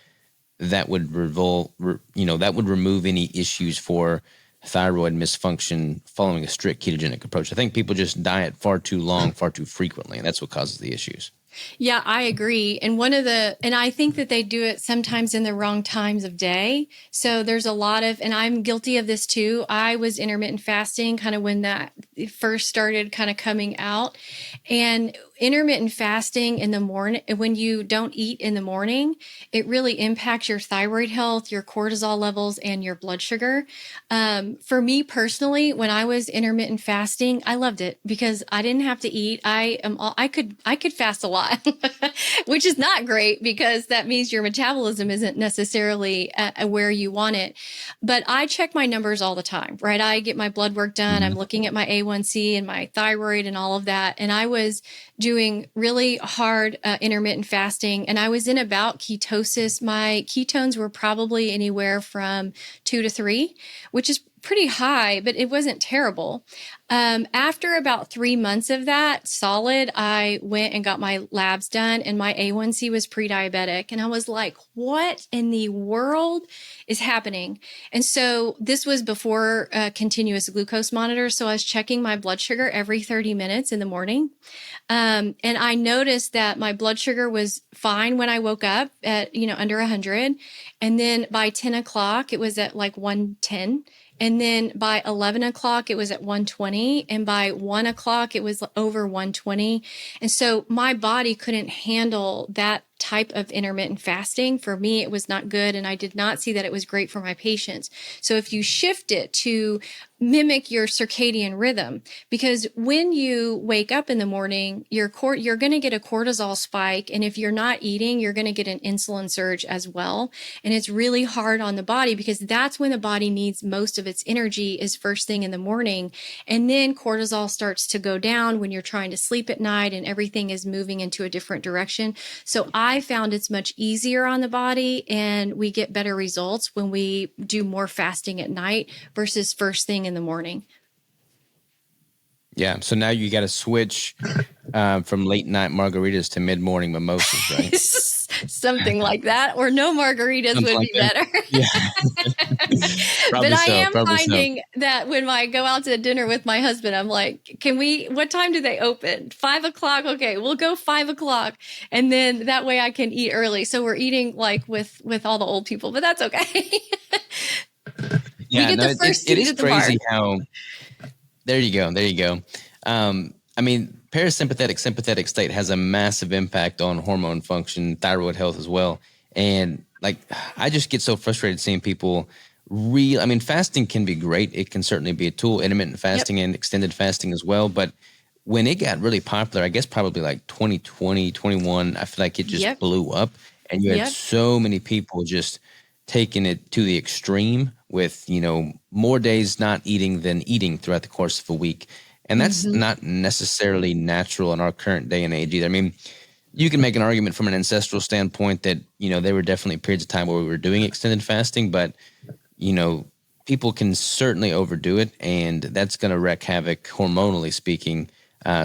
that would remove any issues for thyroid misfunction following a strict ketogenic approach. I think people just diet far too long, far too frequently, and that's what causes the issues. Yeah, I agree. And I think that they do it sometimes in the wrong times of day. So there's a lot of, and I'm guilty of this too. I was intermittent fasting kind of when that first started kind of coming out, and intermittent fasting in the morning, when you don't eat in the morning, it really impacts your thyroid health, your cortisol levels, and your blood sugar. For me personally, when I was intermittent fasting, I loved it because I didn't have to eat. I could fast a lot, which is not great because that means your metabolism isn't necessarily where you want it. But I check my numbers all the time, right? I get my blood work done. I'm looking at my A1C and my thyroid and all of that. And I was doing really hard intermittent fasting, and I was in about ketosis. My ketones were probably anywhere from 2 to 3, which is pretty high, but it wasn't terrible. After about 3 months of that solid, I went and got my labs done, and my A1C was pre-diabetic. And I was like, what in the world is happening? And so this was before continuous glucose monitors. So I was checking my blood sugar every 30 minutes in the morning. And I noticed that my blood sugar was fine when I woke up at, under 100. And then by 10 o'clock, it was at like 110. And then by 11 o'clock, it was at 120. And by 1 o'clock, it was over 120. And so my body couldn't handle that type of intermittent fasting. For me, it was not good, and I did not see that it was great for my patients. So if you shift it to mimic your circadian rhythm, because when you wake up in the morning, you're going to get a cortisol spike, and if you're not eating, you're going to get an insulin surge as well. And it's really hard on the body, because that's when the body needs most of its energy, is first thing in the morning. And then cortisol starts to go down when you're trying to sleep at night and everything is moving into a different direction. So I found it's much easier on the body, and we get better results when we do more fasting at night versus first thing in the morning. Yeah. So now you got to switch from late night margaritas to mid morning mimosas, right? Something like that, or no margaritas Something would like be that. better. Yeah. But I am Probably finding that when I go out to dinner with my husband, I'm like, what time do they open? 5 o'clock. Okay, we'll go 5 o'clock. And then that way I can eat early. So we're eating like with all the old people, but that's okay. Yeah, we get no, the first it seat is at the crazy bar. how. There you go. There you go. I mean, parasympathetic, sympathetic state has a massive impact on hormone function, thyroid health as well. And like, I just get so frustrated seeing people I mean, fasting can be great. It can certainly be a tool, intermittent fasting and extended fasting as well. But when it got really popular, I guess probably like 2020, 21, I feel like it just blew up. And you had so many people just taking it to the extreme with, more days not eating than eating throughout the course of a week. And that's not necessarily natural in our current day and age either. I mean, you can make an argument from an ancestral standpoint that, there were definitely periods of time where we were doing extended fasting, but, people can certainly overdo it, and that's going to wreak havoc hormonally speaking.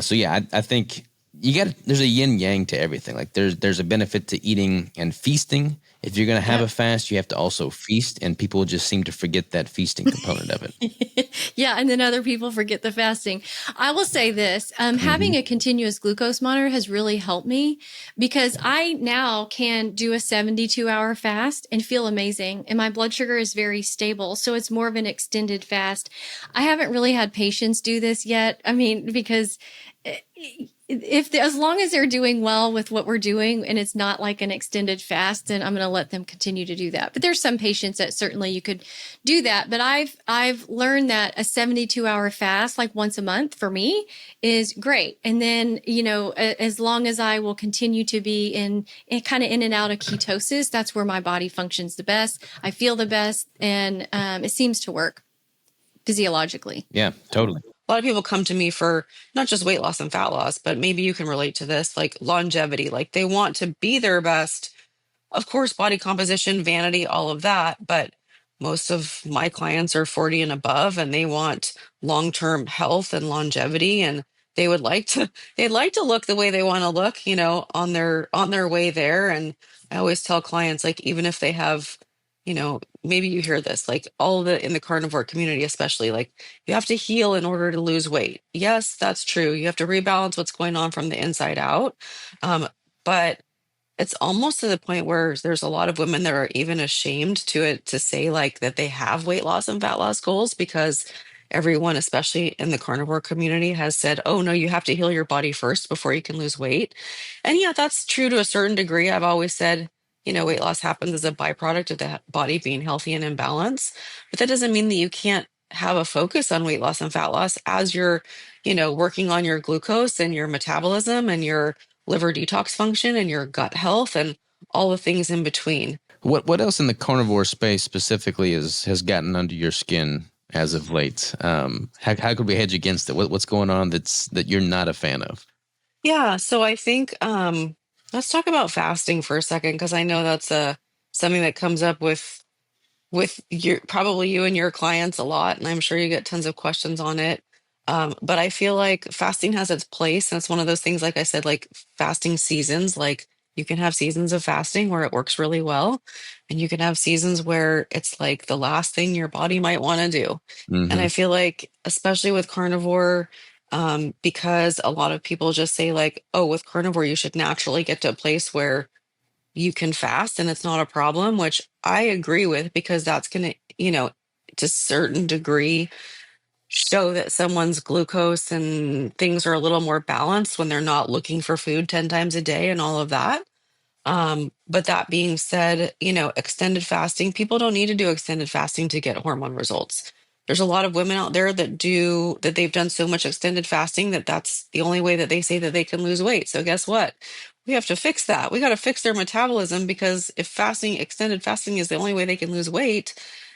So yeah, I think there's a yin yang to everything. Like there's a benefit to eating and feasting. If you're going to have a fast, you have to also feast, and people just seem to forget that feasting component of it. Yeah, and then other people forget the fasting. I will say this, having a continuous glucose monitor has really helped me, because I now can do a 72-hour fast and feel amazing, and my blood sugar is very stable. So it's more of an extended fast. I haven't really had patients do this yet. I mean, because as long as they're doing well with what we're doing and it's not like an extended fast, then I'm going to let them continue to do that. But there's some patients that certainly you could do that. But I've learned that a 72-hour fast, like once a month for me, is great. And then, as long as I will continue to be in kind of in and out of ketosis, that's where my body functions the best. I feel the best, and it seems to work physiologically. Yeah, totally. A lot of people come to me for not just weight loss and fat loss, but maybe you can relate to this, like longevity. Like they want to be their best. Of course, body composition, vanity, all of that. But most of my clients are 40 and above, and they want long-term health and longevity. And they'd like to look the way they want to look, on their way there. And I always tell clients, like, even if they have, maybe you hear this, like in the carnivore community, especially, like you have to heal in order to lose weight. Yes, that's true. You have to rebalance what's going on from the inside out. But it's almost to the point where there's a lot of women that are even ashamed to say like that they have weight loss and fat loss goals, because everyone, especially in the carnivore community, has said, oh no, you have to heal your body first before you can lose weight. And yeah, that's true to a certain degree. I've always said, weight loss happens as a byproduct of the body being healthy and in balance, but that doesn't mean that you can't have a focus on weight loss and fat loss as you're, working on your glucose and your metabolism and your liver detox function and your gut health and all the things in between. What else in the carnivore space specifically has gotten under your skin as of late? How could we hedge against it? What's going on that you're not a fan of? Yeah, so I think let's talk about fasting for a second, because I know that's something that comes up with probably you and your clients a lot, and I'm sure you get tons of questions on it. But I feel like fasting has its place, and it's one of those things, like I said, like fasting seasons. Like you can have seasons of fasting where it works really well, and you can have seasons where it's like the last thing your body might want to do. And I feel like, especially with carnivore, because a lot of people just say like, oh, with carnivore, you should naturally get to a place where you can fast and it's not a problem, which I agree with, because that's going to, to a certain degree, show that someone's glucose and things are a little more balanced when they're not looking for food 10 times a day and all of that. But that being said, extended fasting, people don't need to do extended fasting to get hormone results. There's a lot of women out there that they've done so much extended fasting that that's the only way that they say that they can lose weight. So guess what? We have to fix that. We got to fix their metabolism, because if extended fasting is the only way they can lose weight,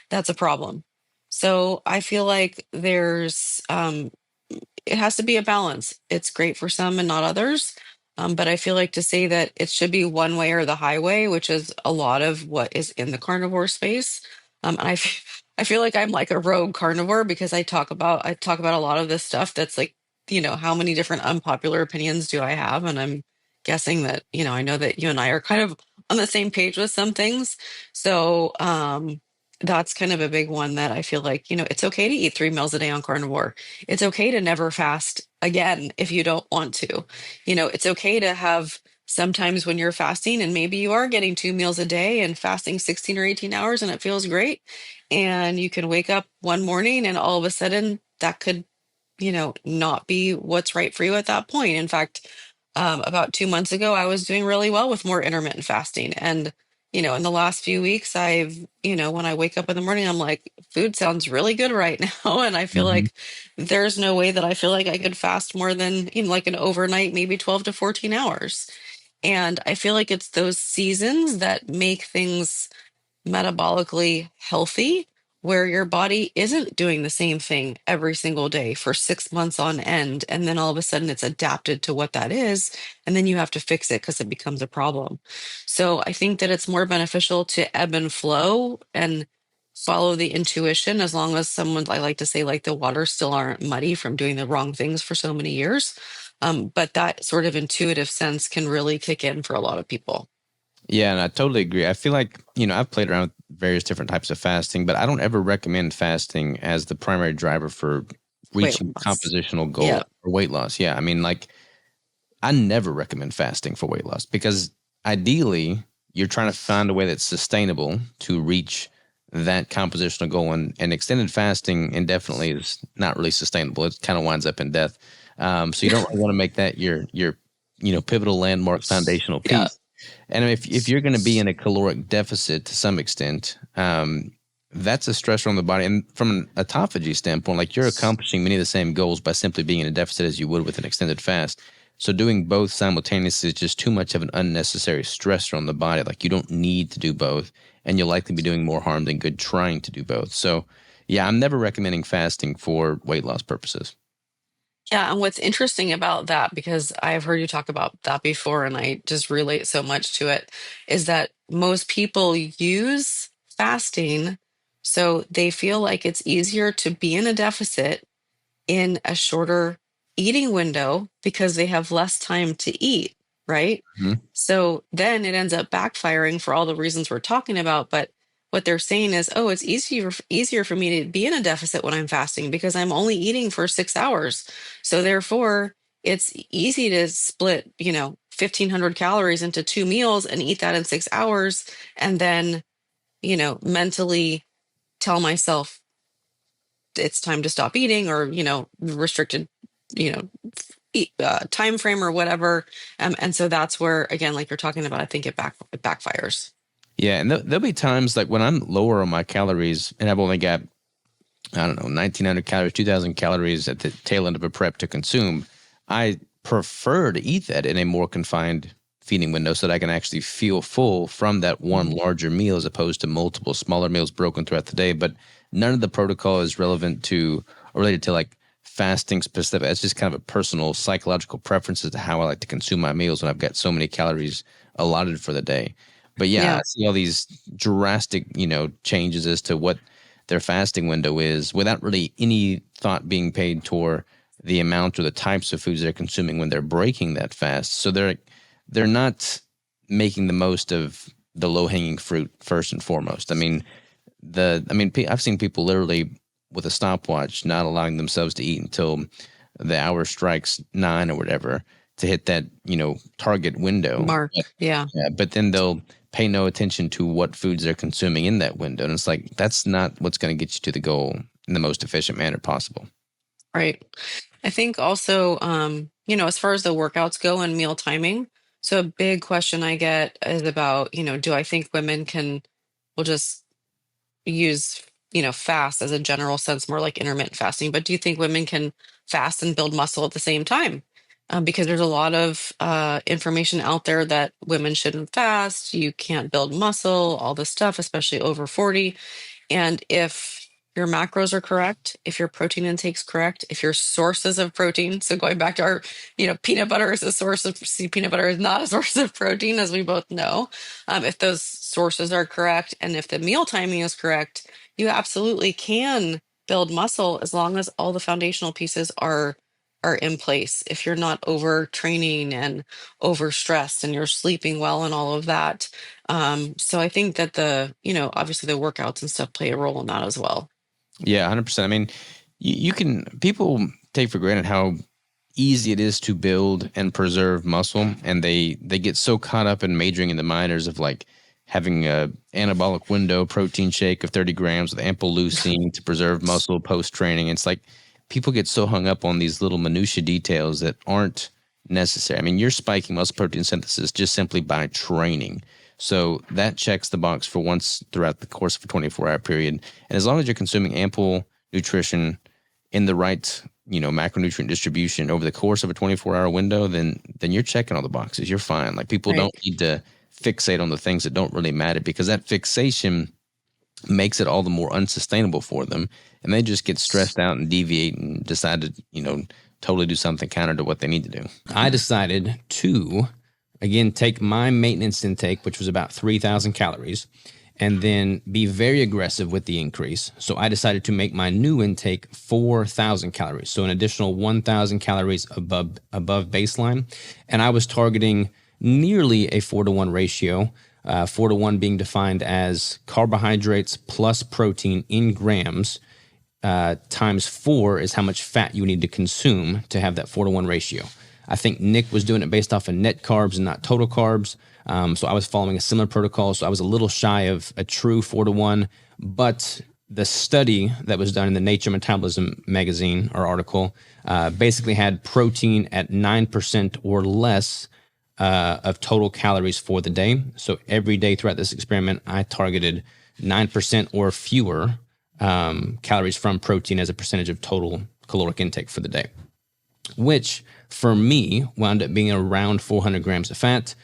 that's a problem. So I feel like it has to be a balance. It's great for some and not others. But I feel like to say that it should be one way or the highway, which is a lot of what is in the carnivore space. I feel like I'm like a rogue carnivore, because I talk about a lot of this stuff that's like, how many different unpopular opinions do I have? And I'm guessing that, I know that you and I are kind of on the same page with some things. So that's kind of a big one that I feel like, it's okay to eat 3 meals a day on carnivore. It's okay to never fast again if you don't want to. It's okay to have sometimes when you're fasting and maybe you are getting 2 meals a day and fasting 16 or 18 hours and it feels great. And you can wake up one morning and all of a sudden that could, not be what's right for you at that point. In fact, about 2 months ago, I was doing really well with more intermittent fasting. And in the last few weeks, when I wake up in the morning, I'm like, food sounds really good right now. And I feel Hmm. like there's no way that I feel like I could fast more than, like an overnight, maybe 12 to 14 hours. And I feel like it's those seasons that make things metabolically healthy, where your body isn't doing the same thing every single day for 6 months on end. And then all of a sudden it's adapted to what that is. And then you have to fix it because it becomes a problem. So I think that it's more beneficial to ebb and flow and follow the intuition, as long as I like to say, like the waters still aren't muddy from doing the wrong things for so many years. But that sort of intuitive sense can really kick in for a lot of people. Yeah, and I totally agree. I feel like, I've played around with various different types of fasting, but I don't ever recommend fasting as the primary driver for Weight reaching loss. compositional goal Yeah. or weight loss. Yeah, I mean, like, I never recommend fasting for weight loss, because ideally you're trying to find a way that's sustainable to reach that compositional goal, and extended fasting indefinitely is not really sustainable. It kind of winds up in death. So you don't really want to make that your pivotal landmark foundational Yeah. piece. And if you're going to be in a caloric deficit to some extent, that's a stressor on the body. And from an autophagy standpoint, like, you're accomplishing many of the same goals by simply being in a deficit as you would with an extended fast. So doing both simultaneously is just too much of an unnecessary stressor on the body. Like, you don't need to do both, and you'll likely be doing more harm than good trying to do both. So yeah, I'm never recommending fasting for weight loss purposes. Yeah, and what's interesting about that, because I've heard you talk about that before and I just relate so much to it, is that most people use fasting so they feel like it's easier to be in a deficit in a shorter eating window because they have less time to eat, right? Mhm. So then it ends up backfiring for all the reasons we're talking about. But what they're saying is, oh, it's easier for me to be in a deficit when I'm fasting because I'm only eating for 6 hours. So therefore, it's easy to split, 1,500 calories into 2 meals and eat that in 6 hours, and then, mentally tell myself it's time to stop eating, or restricted you know time frame or whatever. And so that's where, again, like you're talking about, I think it backfires. Yeah, and there'll be times like when I'm lower on my calories and I've only got, I don't know, 1,900 calories, 2,000 calories at the tail end of a prep to consume. I prefer to eat that in a more confined feeding window so that I can actually feel full from that one Mhm. larger meal, as opposed to multiple smaller meals broken throughout the day. But none of the protocol is relevant to or related to like fasting specific. It's just kind of a personal psychological preference as to how I like to consume my meals when I've got so many calories allotted for the day. But yeah, I Yeah. see all these drastic, changes as to what their fasting window is, without really any thought being paid toward the amount or the types of foods they're consuming when they're breaking that fast. So they're not making the most of the low hanging fruit first and foremost. I've seen people literally with a stopwatch not allowing themselves to eat until the hour strikes 9 or whatever to hit that target window. Mark. Yeah. Yeah, but then they'll pay no attention to what foods they're consuming in that window. And it's like, that's not what's going to get you to the goal in the most efficient manner possible. Right. I think also, as far as the workouts go and meal timing, So a big question I get is about, do I think women will just use, fast as a general sense, more like intermittent fasting, but do you think women can fast and build muscle at the same time? Because there's a lot of information out there that women shouldn't fast, you can't build muscle, all this stuff, especially over 40. And if your macros are correct, if your protein intake's correct, if your sources of protein, so going back to our, peanut butter is a source of, see, peanut butter is not a source of protein, as we both know. If those sources are correct and if the meal timing is correct, you absolutely can build muscle as long as all the foundational pieces are in place. If you're not overtraining and overstressed and you're sleeping well and all of that. So I think that obviously the workouts and stuff play a role in that as well. Yeah, 100%. I mean, people take for granted how easy it is to build and preserve muscle, and they get so caught up in majoring in the minors of like having a anabolic window protein shake of 30 grams with ample leucine to preserve muscle post training. It's like people get so hung up on these little minutia details that aren't necessary. I mean, you're spiking muscle protein synthesis just simply by training. So that checks the box for once throughout the course of a 24-hour period. And as long as you're consuming ample nutrition in the right, macronutrient distribution over the course of a 24-hour window, then you're checking all the boxes. You're fine. Like people don't need to fixate on the things that don't really matter, because that fixation makes it all the more unsustainable for them. And they just get stressed out and deviate and decide to, totally do something counter to what they need to do. I decided to, again, take my maintenance intake, which was about 3,000 calories, and then be very aggressive with the increase. So I decided to make my new intake 4,000 calories. So an additional 1,000 calories above baseline. And I was targeting nearly a 4-to-1 ratio, 4-to-1 being defined as carbohydrates plus protein in grams, times 4 is how much fat you need to consume to have that 4-to-1 ratio. I think Nick was doing it based off of net carbs and not total carbs. So I was following a similar protocol. So I was a little shy of a true 4-to-1, but the study that was done in the Nature Metabolism magazine or article basically had protein at 9% or less of total calories for the day. So every day throughout this experiment, I targeted 9% or fewer calories from protein as a percentage of total caloric intake for the day, which for me wound up being around 400 grams of fat,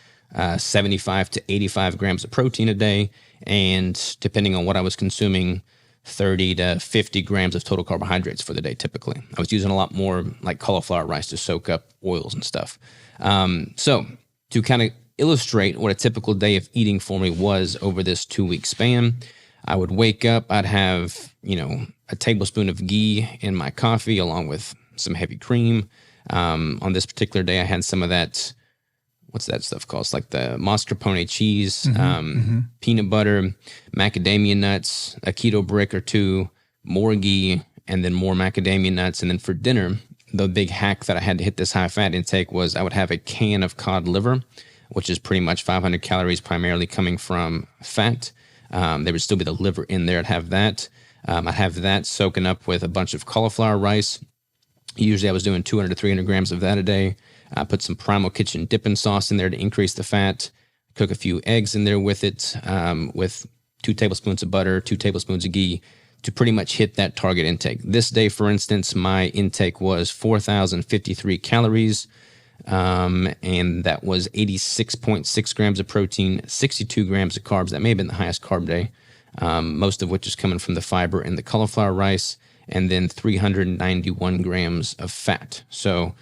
75 to 85 grams of protein a day, and depending on what I was consuming, 30 to 50 grams of total carbohydrates for the day typically. I was using a lot more like cauliflower rice to soak up oils and stuff. So to kind of illustrate what a typical day of eating for me was over this 2-week span, I would wake up, I'd have, a tablespoon of ghee in my coffee along with some heavy cream. On this particular day, I had some of that, what's that stuff called? It's like the mascarpone cheese, peanut butter, macadamia nuts, a keto brick or two, more ghee, and then more macadamia nuts. And then for dinner, the big hack that I had to hit this high fat intake was I would have a can of cod liver, which is pretty much 500 calories primarily coming from fat. There would still be the liver in there. I'd have that. I'd have that soaking up with a bunch of cauliflower rice. Usually I was doing 200 to 300 grams of that a day. I put some Primal Kitchen dipping sauce in there to increase the fat. Cook a few eggs in there with it, with 2 tablespoons of butter, 2 tablespoons of ghee to pretty much hit that target intake. This day, for instance, my intake was 4,053 calories, and that was 86.6 grams of protein, 62 grams of carbs. That may have been the highest carb day, most of which is coming from the fiber in the cauliflower rice, and then 391 grams of fat. So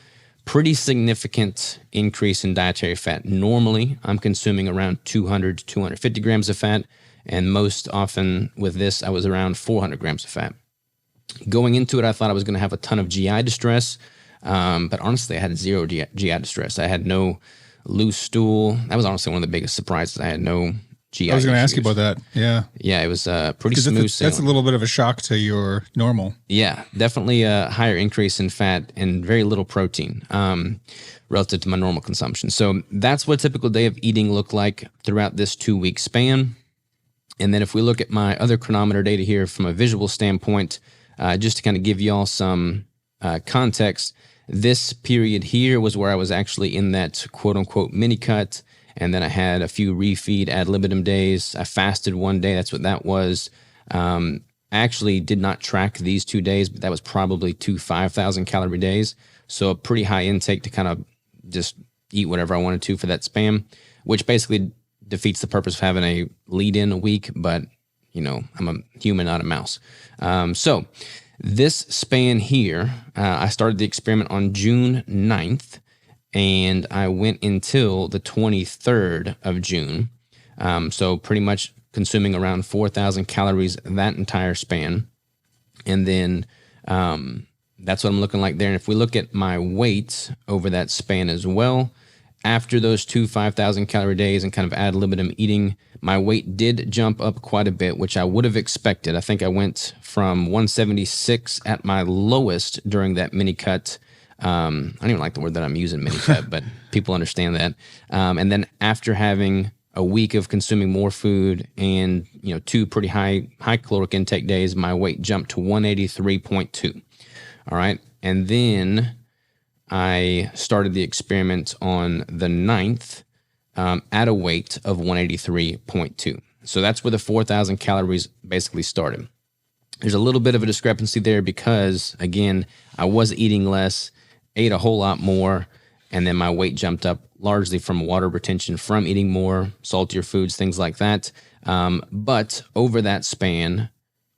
pretty significant increase in dietary fat. Normally, I'm consuming around 200 to 250 grams of fat, and most often with this, I was around 400 grams of fat. Going into it, I thought I was going to have a ton of GI distress, but honestly, I had zero GI distress. I had no loose stool. That was honestly one of the biggest surprises. I had no GI I was going to ask you issues. about that. Yeah. Yeah, it was pretty smooth sailing. That's a little bit of a shock to your normal. Yeah, definitely a higher increase in fat and very little protein relative to my normal consumption. So that's what a typical day of eating looked like throughout this 2-week span. And then if we look at my other chronometer data here from a visual standpoint, just to kind of give you all some context, This period here was where I was actually in that quote unquote mini cut. And then I had a few refeed ad libitum days. I fasted one day. That's what that was. I actually did not track these 2 days, but that was probably 2 5,000 calorie days. So a pretty high intake to kind of just eat whatever I wanted to for that span, which basically defeats the purpose of having a lead in a week. But, I'm a human, not a mouse. So this span here, I started the experiment on June 9th. And I went until the 23rd of June. So pretty much consuming around 4,000 calories that entire span. And then that's what I'm looking like there. And if we look at my weight over that span as well, after those 2 5,000 calorie days and kind of ad libitum eating, my weight did jump up quite a bit, which I would have expected. I think I went from 176 at my lowest during that mini cut. I don't even like the word that I'm using, mini cut, but people understand that. And then after having a week of consuming more food and, 2 pretty high caloric intake days, my weight jumped to 183.2. All right. And then I started the experiment on the 9th at a weight of 183.2. So that's where the 4,000 calories basically started. There's a little bit of a discrepancy there because, again, I was eating less, ate a whole lot more, and then my weight jumped up largely from water retention from eating more, saltier foods, things like that. But over that span,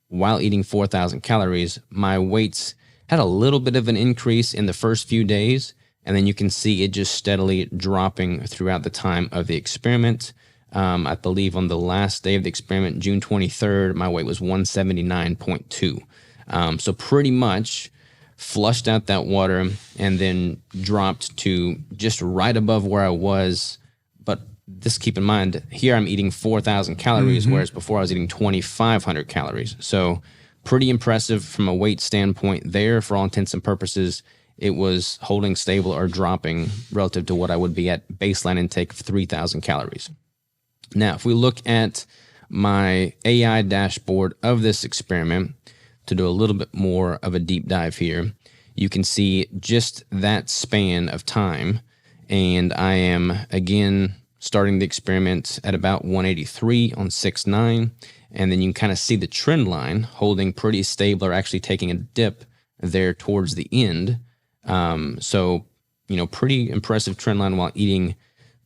while eating 4,000 calories, my weights had a little bit of an increase in the first few days, and then you can see it just steadily dropping throughout the time of the experiment. I believe on the last day of the experiment, June 23rd, my weight was 179.2. So pretty much flushed out that water and then dropped to just right above where I was. But just keep in mind, here I'm eating 4,000 calories, whereas before I was eating 2,500 calories. So pretty impressive from a weight standpoint there. For all intents and purposes, it was holding stable or dropping relative to what I would be at baseline intake of 3,000 calories. Now, if we look at my AI dashboard of this experiment, to do a little bit more of a deep dive here, you can see just that span of time. And I am, again, starting the experiment at about 183 on 6/9. And then you can kind of see the trend line holding pretty stable or actually taking a dip there towards the end. So, pretty impressive trend line while eating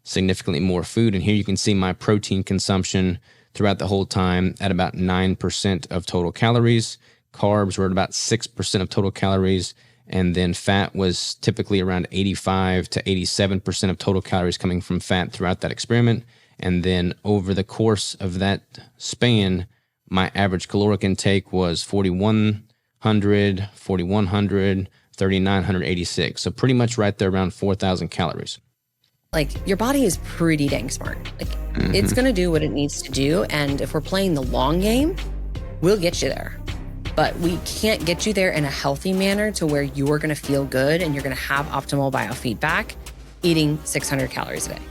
significantly more food. And here you can see my protein consumption throughout the whole time at about 9% of total calories. Carbs were at about 6% of total calories. And then fat was typically around 85 to 87% of total calories coming from fat throughout that experiment. And then over the course of that span, my average caloric intake was 4,100, 4,100, 3,986. So pretty much right there around 4,000 calories. Like, your body is pretty dang smart. Like, it's going to do what it needs to do. And if we're playing the long game, we'll get you there. But we can't get you there in a healthy manner to where you're going to feel good and you're going to have optimal biofeedback eating 600 calories a day.